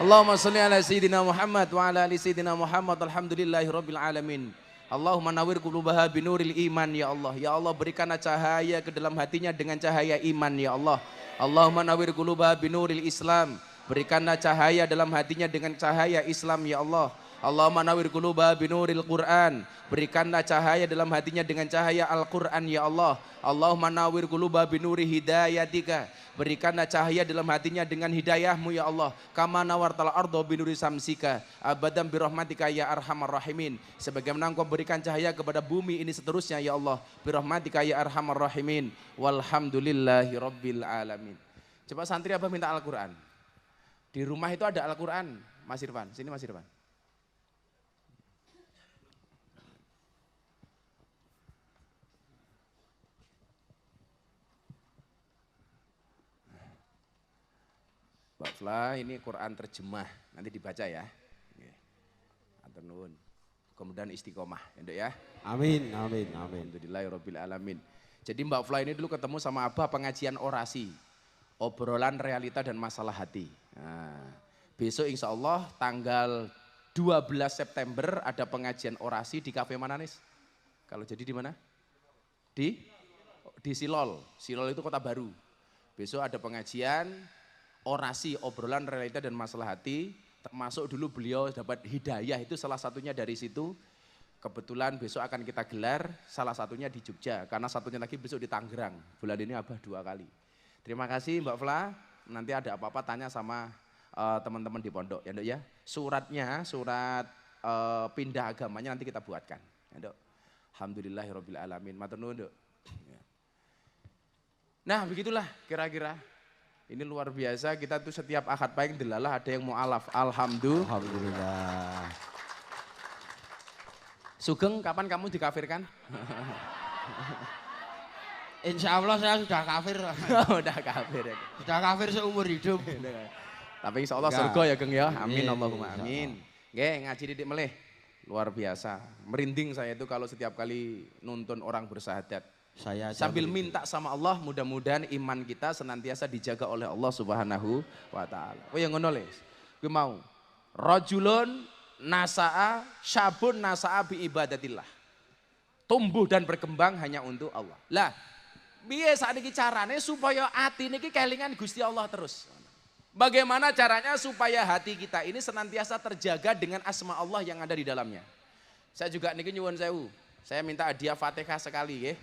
Allahumma salli ala Sayyidina Muhammad wa ala ali Sayyidina Muhammad. Alhamdulillahirabbil alamin. Allahumma nawwir qulubaha binuril iman ya Allah. Ya Allah berikanlah cahaya ke dalam hatinya dengan cahaya iman ya Allah. Allahumma nawwir qulubaha binuril Islam. Berikanlah cahaya dalam hatinya dengan cahaya Islam ya Allah. Allahumma nawwir qulubaha binuril Quran. Berikanlah cahaya dalam hatinya dengan cahaya Al-Quran ya Allah. Allahumma nawwir qulubaha binuri hidayatika. Berikanlah cahaya dalam hatinya dengan hidayahmu ya Allah. Kama nawartal ardo binuri samsika. Abadan birahmatika ya arhamar rahimin. Sebagaimana engkau berikan cahaya kepada bumi ini seterusnya ya Allah. Birahmatika ya arhamar rahimin. Walhamdulillahi rabbil alamin. Coba santri Abah minta Al-Quran. Di rumah itu ada Al-Quran. Mas Irfan, sini Mas Irfan. Mbak Flah, ini Quran terjemah, nanti dibaca ya. Atur nuwun. Kemudian istiqomah, ya. Amin, amin, amin. Alhamdulillahirabbil alamin. Jadi Mbak Flah ini dulu ketemu sama Abah pengajian orasi. Obrolan realita dan masalah hati. Nah, besok insya Allah tanggal 12 September ada pengajian orasi di kafe mana Nis? Kalau jadi di mana? Di Silol. Silol itu Kota Baru. Besok ada pengajian orasi, obrolan realita dan masalah hati. Termasuk dulu beliau dapat hidayah, itu salah satunya dari situ. Kebetulan besok akan kita gelar, salah satunya di Jogja. Karena satunya lagi besok di Tangerang. Bulan ini Abah 2 kali. Terima kasih Mbak Flah. Nanti ada apa-apa tanya sama teman-teman di pondok ya Dok ya. Suratnya, surat pindah agamanya nanti kita buatkan ya Dok. Alhamdulillahirabbil alamin. Matur nuwun Dok. Nah, begitulah kira-kira. Ini luar biasa, kita tuh setiap akad pahing delalah ada yang mu'alaf. Alhamdulillah. Sugeng, kapan kamu dikafirkan? Insya Allah saya sudah kafir. Udah kafir ya. Sudah kafir seumur hidup. Tapi insya Allah surga ya Geng ya. Amin Allahumma amin. Nggih, ngaji didik melih. Luar biasa. Merinding saya itu kalau setiap kali nuntun orang bersahadat. Saya sambil minta sama Allah, mudah-mudahan iman kita senantiasa dijaga oleh Allah Subhanahu wa taala. Oh yang ngono les. Kuwi mau. Rajulun nasa'a syabun nasa'a bi ibadatillah. Tumbuh dan berkembang hanya untuk Allah. Lah, piye sakniki carane supaya ati niki kelingan Gusti Allah terus? Bagaimana caranya supaya hati kita ini senantiasa terjaga dengan asma Allah yang ada di dalamnya? Saya juga niki nyuwun sewu. Saya minta hadiah Fatihah sekali nggih.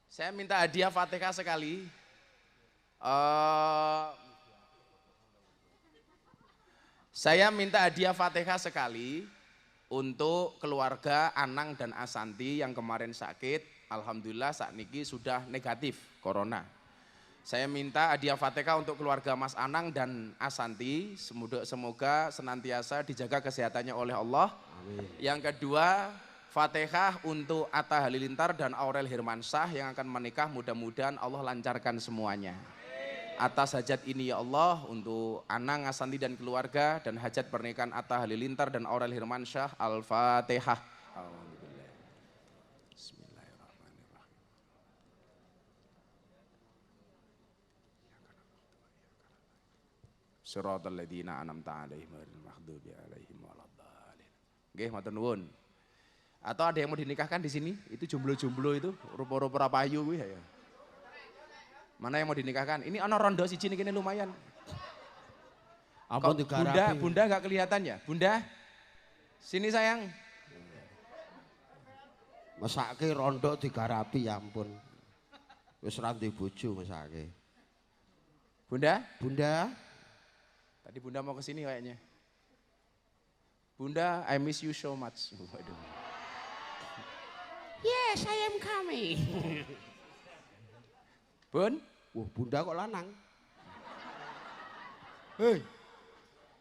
Saya minta hadiah Fatihah sekali. Saya minta hadiah Fatihah sekali untuk keluarga Anang dan Asanti yang kemarin sakit. Alhamdulillah saat niki sudah negatif corona. Saya minta hadiah Fatihah untuk keluarga Mas Anang dan Asanti. Semoga senantiasa dijaga kesehatannya oleh Allah. Amin. Yang kedua, Fatihah untuk Atta Halilintar dan Aurel Hirmansyah yang akan menikah. Mudah-mudahan Allah lancarkan semuanya. Atas hajat ini ya Allah, untuk Anang, Asanti dan keluarga, dan hajat pernikahan Atta Halilintar dan Aurel Hirmansyah. Al-Fatihah. Siratal ladzina an'amta 'alaihim ghairil maghdubi 'alaihim waladdallin. Nggih, matur nuwun. Atau ada yang mau dinikahkan di sini? Itu jomblo-jomblo itu, rupa-rupa payu kuwi ya. Mana yang mau dinikahkan? Ini ana rondo siji niki lumayan. Ampun digarapi. Bunda enggak kelihatan ya? Bunda? Sini sayang. Mesake rondo digarapi ya ampun. Wis ra duwe bojo mesake. Bunda? Bunda? Tadi Bunda mau ke sini kayaknya. Bunda, I miss you so much. Waduh. Yes, I am coming. Bun? Wah, Bunda kok lanang? Hei,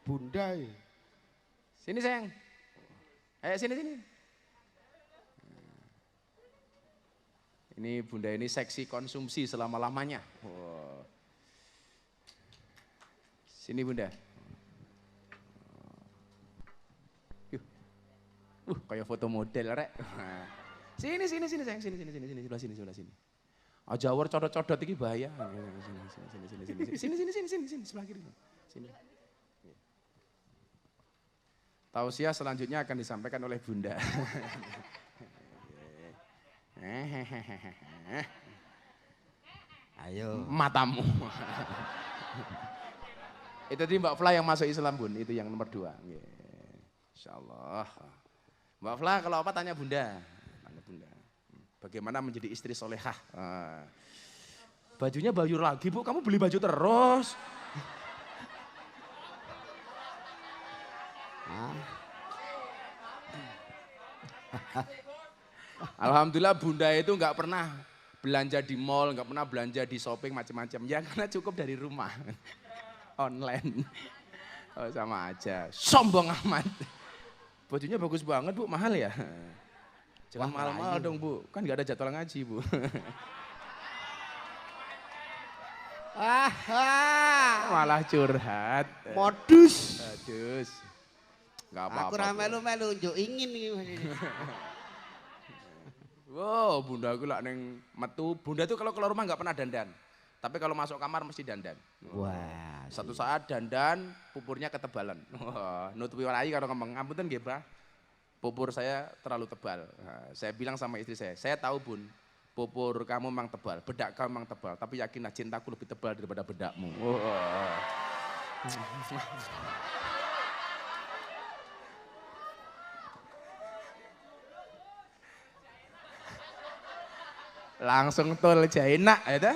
Bunda. Sini sayang. Ayo sini. Ini Bunda ini seksi konsumsi selama-lamanya. Wow. Sini Bunda. Kayak foto model rek. Sini sayang, sebelah sini. Ajawar codot-codot iki bahaya. Sini sebelah kiri. Sini. Tausiah selanjutnya akan disampaikan oleh Bunda. Ayo. Matamu. Itu tadi Mbak Fla yang masuk Islam Bun, itu yang nomor 2. Insyaallah. Mbak Fla kalau apa tanya Bunda. Bagaimana menjadi istri solehah. Bajunya bayur lagi Bu, kamu beli baju terus. Alhamdulillah Bunda itu enggak pernah belanja di mall, enggak pernah belanja di shopping macam-macam. Ya karena cukup dari rumah. Online. Oh, sama aja. Sombong amat. Bajunya bagus banget Bu, mahal ya? Jangan mahal-mahal dong Bu, kan gak ada jadwal ngaji Bu. Malah curhat. Modus. Gak apa-apa. Aku ra melu-melu njuk ingin iki. Wow, Bunda aku lak neng metu. Bunda tuh kalau keluar rumah gak pernah dandan. Tapi kalau masuk kamar mesti dandan. Wah. Satu saat dandan, pupurnya ketebalan. Wah, nutupi warai kalau ngomong, ampunten nggih, Mbah. Pupur saya terlalu tebal. Nah, saya bilang sama istri saya tahu Bun, pupur kamu memang tebal, bedak kamu memang tebal, tapi yakinlah cintaku lebih tebal daripada bedakmu. Wah. Langsung tol jaina ya ta?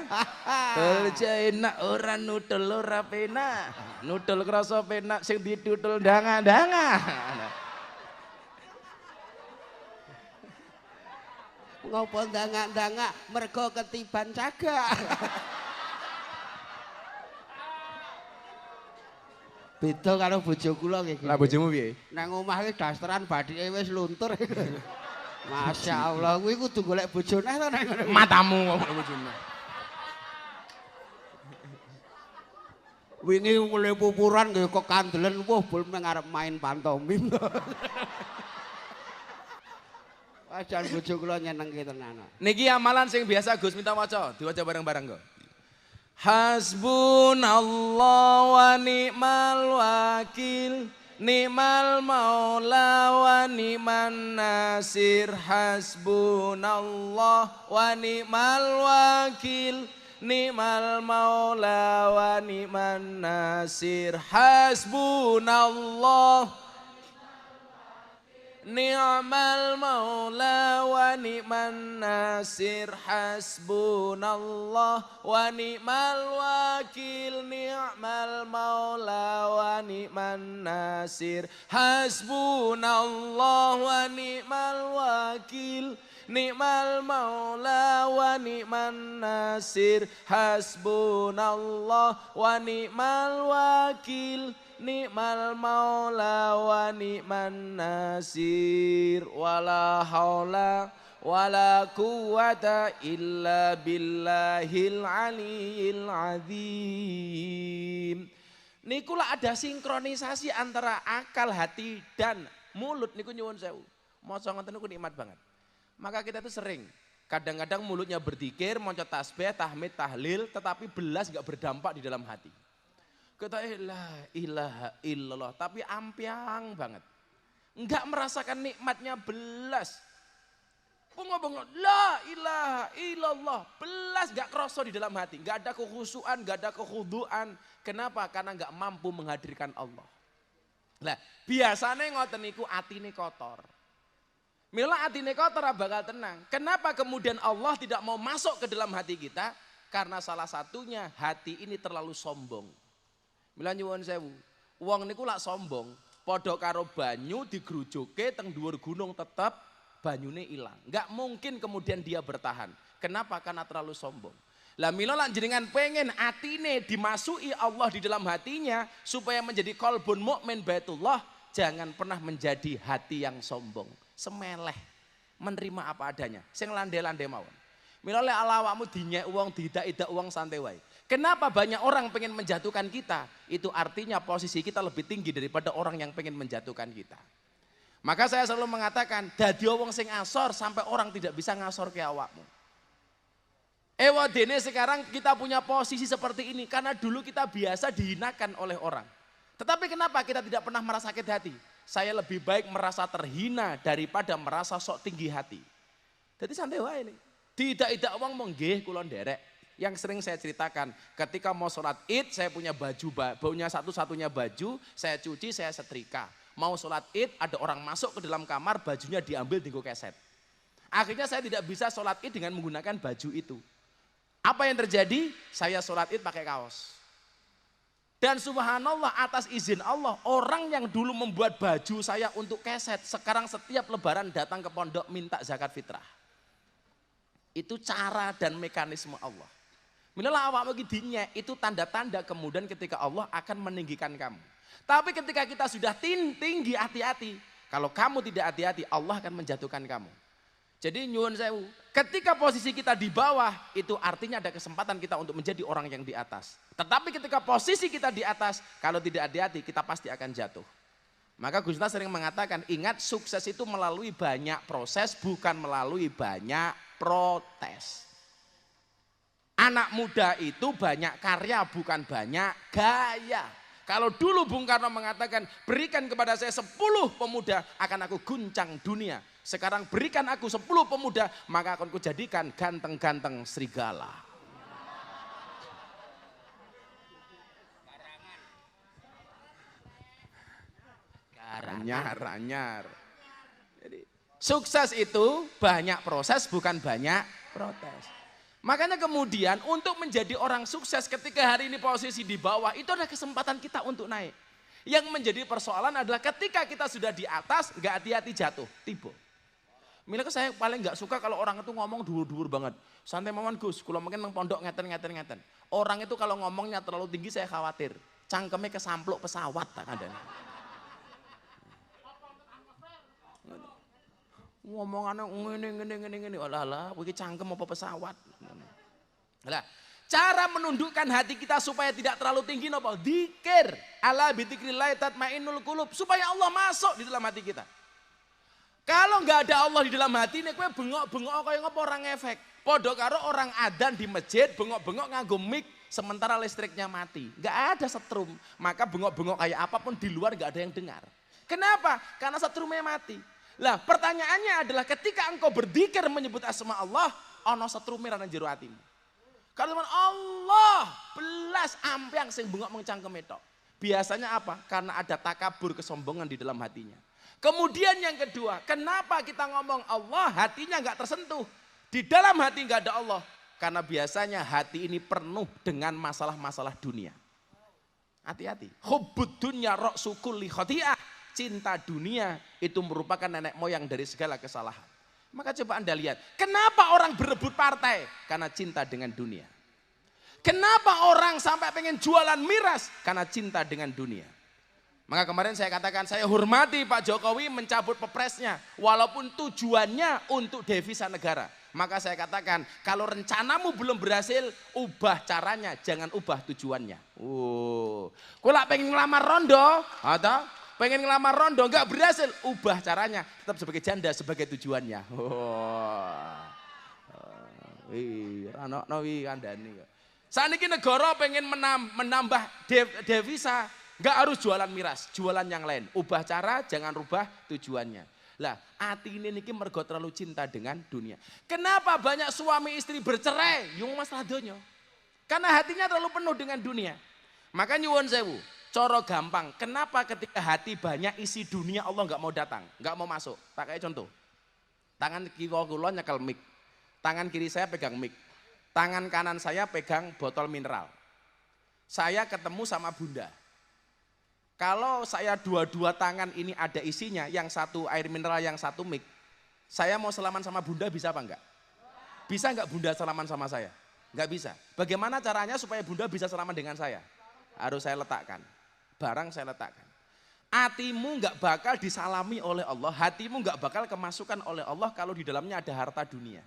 Tol jaina ora nudel ora penak. Nudel krasa penak sing didudul danga-danga. Ngopo danga-danga mergo ketiban cagak. Beda karo bojo kula nggih. Lah bojomu piye? Nang omah iki dasteran bathike wis luntur. Masya Allah, kuwi kudu golek bojo neh to nang ngono. Matamu ngomong bojone. Wingi mulai pupuran nggih kok kandelen, wah bul ngarep main pantomim. Wajan bojo kula nyenengke tenan. Niki amalan sing biasa Gus minta waca, diwaca bareng-bareng kok. Hasbunallah wa ni'mal wakil, ni'mal maula wa ni'man nasir, hasbunallah wa ni'mal wakil, ni'mal maula wa ni'man nasir, hasbunallah ni'mal maula wa ni'man nasir, hasbunallah wa ni'mal wakil, ni'mal maula wa ni'man nasir, hasbunallah wa ni'mal wakil, ni'mal maula wa ni'man nasir, hasbunallah wa ni'mal wakil, ni'mal maula wa ni'man nasir, wala haula wala quwata illa billahil aliyil azim. Nikulah ada sinkronisasi antara akal, hati dan mulut niku nyuwun sewu. Maca ngoten niku nikmat banget. Maka kita itu sering kadang-kadang mulutnya berzikir, maca tasbih, tahmid, tahlil, tetapi belas enggak berdampak di dalam hati. Kata la ilaha illallah, tapi ampiang banget. Enggak merasakan nikmatnya belas. Bengok-bengok la ilaha illallah, belas enggak kerasa di dalam hati. Enggak ada kekhusyuan, enggak ada kekhuduan. Kenapa? Karena enggak mampu menghadirkan Allah. Lah, biasanya ngoten niku atine kotor. Mila atine kotor bakal tenang. Kenapa kemudian Allah tidak mau masuk ke dalam hati kita? Karena salah satunya hati ini terlalu sombong. Mila nyuwun sewu, wong niku lak sombong, padha karo banyu digrujuke teng dhuwur gunung tetep banyune ilang. Enggak mungkin kemudian dia bertahan. Kenapa? Karena terlalu sombong. Lah mila lak jenengan pengen atine dimasuki Allah di dalam hatinya supaya menjadi qalbun mukmin baitullah, jangan pernah menjadi hati yang sombong, semeleh, menerima apa adanya, sing lande-lande mawon. Mila lek awakmu dinyek wong, didak-idak wong santai wae. Kenapa banyak orang pengen menjatuhkan kita? Itu artinya posisi kita lebih tinggi daripada orang yang pengen menjatuhkan kita. Maka saya selalu mengatakan, dadi wong sing asor sampai orang tidak bisa ngasor ke awakmu. Dene sekarang kita punya posisi seperti ini karena dulu kita biasa dihinakan oleh orang. Tetapi kenapa kita tidak pernah merasa sakit hati? Saya lebih baik merasa terhina daripada merasa sok tinggi hati. Jadi santai wae nih. Tidak wong menggih kula nderek. Yang sering saya ceritakan, ketika mau sholat id, saya punya punya satu-satunya baju, saya cuci, saya setrika. Mau sholat id, ada orang masuk ke dalam kamar, bajunya diambil tinggal keset. Akhirnya saya tidak bisa sholat id dengan menggunakan baju itu. Apa yang terjadi? Saya sholat id pakai kaos. Dan subhanallah atas izin Allah, orang yang dulu membuat baju saya untuk keset, sekarang setiap lebaran datang ke pondok minta zakat fitrah. Itu cara dan mekanisme Allah. Minilah awak begitu itu tanda-tanda kemudian ketika Allah akan meninggikan kamu. Tapi ketika kita sudah tinggi, hati-hati. Kalau kamu tidak hati-hati, Allah akan menjatuhkan kamu. Jadi nyuwun sewu, ketika posisi kita di bawah, itu artinya ada kesempatan kita untuk menjadi orang yang di atas. Tetapi ketika posisi kita di atas, kalau tidak hati-hati, kita pasti akan jatuh. Maka Gus Miftah sering mengatakan, ingat sukses itu melalui banyak proses, bukan melalui banyak protes. Anak muda itu banyak karya, bukan banyak gaya. Kalau dulu Bung Karno mengatakan, berikan kepada saya 10 pemuda, akan aku guncang dunia. Sekarang berikan aku 10 pemuda, maka akan kujadikan ganteng-ganteng serigala. Anyar. Jadi, sukses itu banyak proses, bukan banyak protes. Makanya kemudian untuk menjadi orang sukses ketika hari ini posisi di bawah, itu ada kesempatan kita untuk naik. Yang menjadi persoalan adalah ketika kita sudah di atas, nggak hati-hati jatuh, tiba. Mila saya paling nggak suka kalau orang itu ngomong dhuwur-dhuwur banget. Santai mawon Gus, kalau mungkin nang pondok ngeten. Orang itu kalau ngomongnya terlalu tinggi saya khawatir. Cangkemnya kesampluk pesawat tak ada. Ngomongannya ngene. Alah, iki cangkem apa pesawat. Lah, cara menundukkan hati kita supaya tidak terlalu tinggi napa? Dzikir. Ala bidzikrillah tatmainnul qulub, supaya Allah masuk di dalam hati kita. Kalau enggak ada Allah di dalam hati ini kowe bengok-bengok kaya ngapa ora ngefek. Podo karo orang adzan di masjid bengok-bengok nganggo mic sementara listriknya mati. Nggak ada setrum. Maka bengok-bengok kayak apapun di luar nggak ada yang dengar. Kenapa? Karena setrumnya mati. Lah pertanyaannya adalah ketika engkau berzikir menyebut asma Allah, ono setrumnya nang jero atimu. Kalau Allah belas ampiang sing bengok mengcangkem itu. Biasanya apa? Karena ada takabur, kesombongan di dalam hatinya. Kemudian yang kedua, kenapa kita ngomong Allah hatinya nggak tersentuh? Di dalam hati nggak ada Allah. Karena biasanya hati ini penuh dengan masalah-masalah dunia. Hati-hati. Hubbud dunya ra'su kulli khati'ah. Cinta dunia itu merupakan nenek moyang dari segala kesalahan. Maka coba Anda lihat, kenapa orang berebut partai? Karena cinta dengan dunia. Kenapa orang sampai pengen jualan miras? Karena cinta dengan dunia. Maka kemarin saya katakan, saya hormati Pak Jokowi mencabut pepresnya. Walaupun tujuannya untuk devisa negara. Maka saya katakan, kalau rencanamu belum berhasil, ubah caranya, jangan ubah tujuannya. Kula pengen ngelamar rondo, atau pengen ngelamar rondo, nggak berhasil, ubah caranya, tetap sebagai janda, sebagai tujuannya. Saat ini negara pengen menambah devisa, nggak harus jualan miras, jualan yang lain. Ubah cara, jangan rubah tujuannya. Lah, hati ini mergo terlalu cinta dengan dunia. Kenapa banyak suami istri bercerai? Yung masalah donya. Karena hatinya terlalu penuh dengan dunia. Maka nyuwun sewu, coro gampang. Kenapa ketika hati banyak isi dunia Allah nggak mau datang, nggak mau masuk? Tak kayak contoh. Tangan kiri kula nyekel mic. Tangan kiri saya pegang mic. Tangan kanan saya pegang botol mineral. Saya ketemu sama Bunda. Kalau saya dua-dua tangan ini ada isinya, yang satu air mineral, yang satu mic, saya mau salaman sama Bunda bisa apa enggak? Bisa enggak Bunda salaman sama saya? Enggak bisa. Bagaimana caranya supaya Bunda bisa salaman dengan saya? Harus saya letakkan. Barang saya letakkan. Hatimu enggak bakal disalami oleh Allah, hatimu enggak bakal kemasukan oleh Allah kalau di dalamnya ada harta dunia.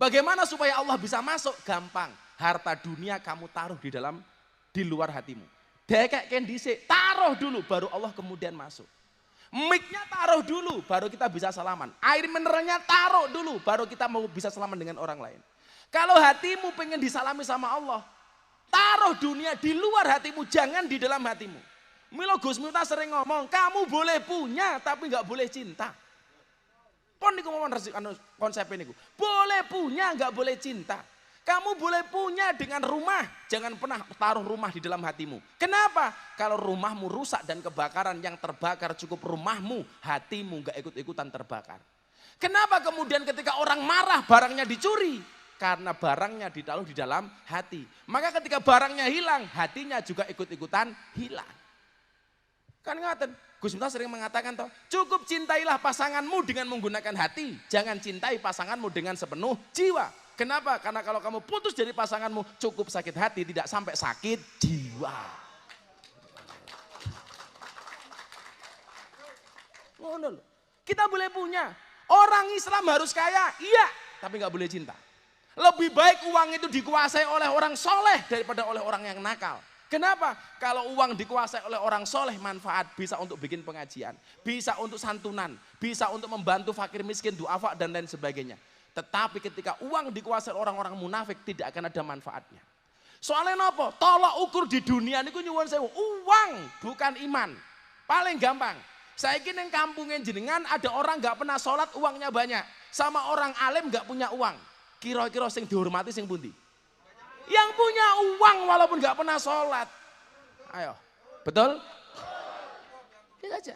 Bagaimana supaya Allah bisa masuk? Gampang. Harta dunia kamu taruh di luar hatimu. Dekek kendisi, taruh dulu baru Allah kemudian masuk. Mic-nya taruh dulu baru kita bisa salaman. Air mineralnya taruh dulu baru kita mau bisa salaman dengan orang lain. Kalau hatimu pengen disalami sama Allah, taruh dunia di luar hatimu, jangan di dalam hatimu. Milo Gus Miftah sering ngomong, kamu boleh punya tapi nggak boleh cinta. Pon niku ngomong konsep ini, boleh punya nggak boleh cinta. Kamu boleh punya dengan rumah, jangan pernah taruh rumah di dalam hatimu. Kenapa? Kalau rumahmu rusak dan kebakaran, yang terbakar cukup rumahmu, hatimu gak ikut-ikutan terbakar. Kenapa kemudian ketika orang marah barangnya dicuri? Karena barangnya ditaruh di dalam hati. Maka ketika barangnya hilang, hatinya juga ikut-ikutan hilang. Kan ngaten, Gus Miftah sering mengatakan toh, cukup cintailah pasanganmu dengan menggunakan hati, jangan cintai pasanganmu dengan sepenuh jiwa. Kenapa? Karena kalau kamu putus dari pasanganmu cukup sakit hati, tidak sampai sakit jiwa. Kita boleh punya. Orang Islam harus kaya, iya, tapi nggak boleh cinta. Lebih baik uang itu dikuasai oleh orang soleh daripada oleh orang yang nakal. Kenapa? Kalau uang dikuasai oleh orang soleh, manfaat bisa untuk bikin pengajian, bisa untuk santunan, bisa untuk membantu fakir miskin, duafa dan lain sebagainya. Tetapi ketika uang dikuasai orang-orang munafik tidak akan ada manfaatnya. Soalnya apa? Tolak ukur di dunia niku nyuwun sewu, uang bukan iman. Paling gampang. Saiki ning kampungen jenengan ada orang nggak pernah sholat, uangnya banyak. Sama orang alim nggak punya uang. Kira-kira sing dihormati sing pundi? Yang punya uang walaupun nggak pernah sholat. Ayo, betul? Kita aja.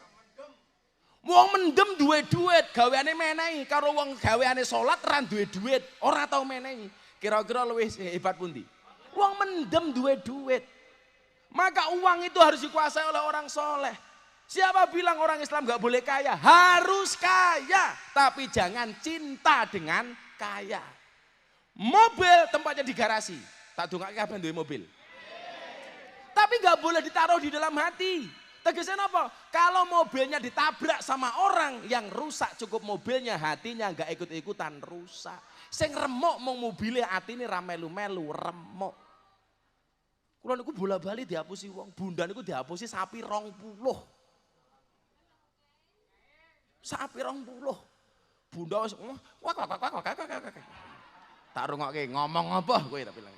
Wong mendem duwe duit, gaweane menehi, karo wong gaweane salat ra duwe duit, ora tau menehi. Kira-kira luwih hebat pundi? Wong mendem duwe duit. Maka uang itu harus dikuasai oleh orang soleh. Siapa bilang orang Islam gak boleh kaya? Harus kaya, tapi jangan cinta dengan kaya. Mobil tempatnya di garasi, tak dongake kabeh duwe mobil. Tapi gak boleh ditaruh di dalam hati. Tegasnya apa? Kalau mobilnya ditabrak sama orang yang rusak, cukup mobilnya, hatinya nggak ikut-ikutan rusak. Sing remuk mau mobilnya, hati ini ramelu-melu remuk. Kulo niku bola-bali dihapusi wong, Bunda niku dihapusi sapi 20. Sapi 20. Bunda wis Tak rungokke ngomong apa kowe tak bilang.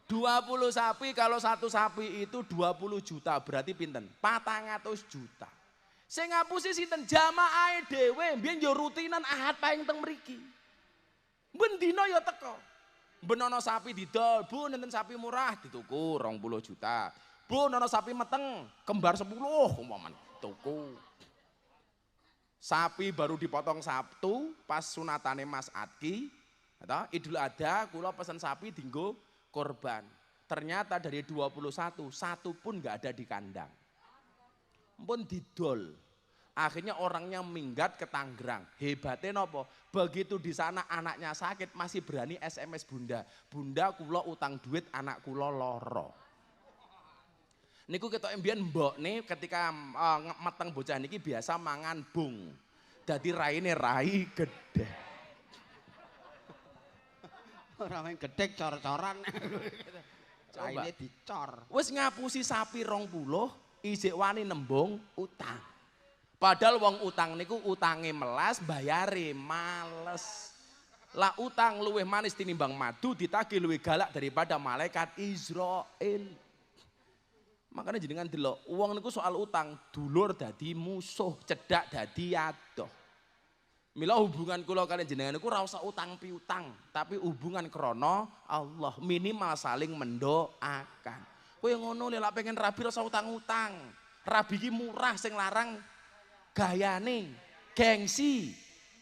20 sapi kalau satu sapi itu 20 juta berarti pinten? 400 juta. Sing ngapusi sinten jamaahe dhewe mbiyen yo rutinan ahad paing teng mriki. Ben dina yo teko. Ben ana sapi didol, Bu nenten sapi murah dituku 20 juta. Bu ana sapi meteng kembar 10 umpamane tuku. Sapi baru dipotong Sabtu pas sunatane Mas Adki, atau Idul Adha kula pesen sapi dinggo korban. Ternyata dari 21, satu pun nggak ada di kandang. Pun didol. Akhirnya orangnya minggat ke Tangerang. Hebatnya nopo? Begitu di sana anaknya sakit masih berani SMS bunda. Bunda kula utang duit anak kula loro. Niku ketok mbiyen mbokne ketika meteng bocah niki biasa mangan bung. Dadi raine rai gede. Ora main gedhek cor-coran. Caine dicor. Wis ngapusi sapi 20, isik wani nembung utang. Padahal wong utang niku utange melas, bayare males. Lah utang luwih manis tinimbang madu ditagih luwih galak daripada malaikat Israel. Makanya jenengan delok, wong niku soal utang dulur dadi musuh, cedak dadi adoh. Mila hubungan kula kalian jenengan niku ora usah utang piutang, tapi hubungan krana Allah, minimal saling mendoakan. Kowe ngono lek pengen rabi ora usah utang-utang. Rabi ki murah sing larang gayane, gengsi.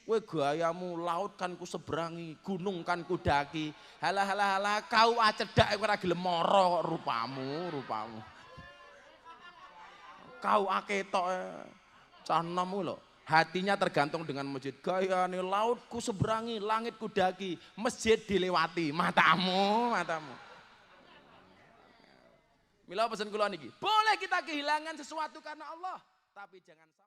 Kowe gayamu laut kan ku seberangi, gunung kan ku daki. Halah kau acedak ora gelem mara rupamu. Kau aketok cah nomu lho. Hatinya tergantung dengan masjid. Gayane lautku seberangi, langitku daki, masjid dilewati, matamu. Mila pesan kula niki, boleh kita kehilangan sesuatu karena Allah, tapi jangan sampai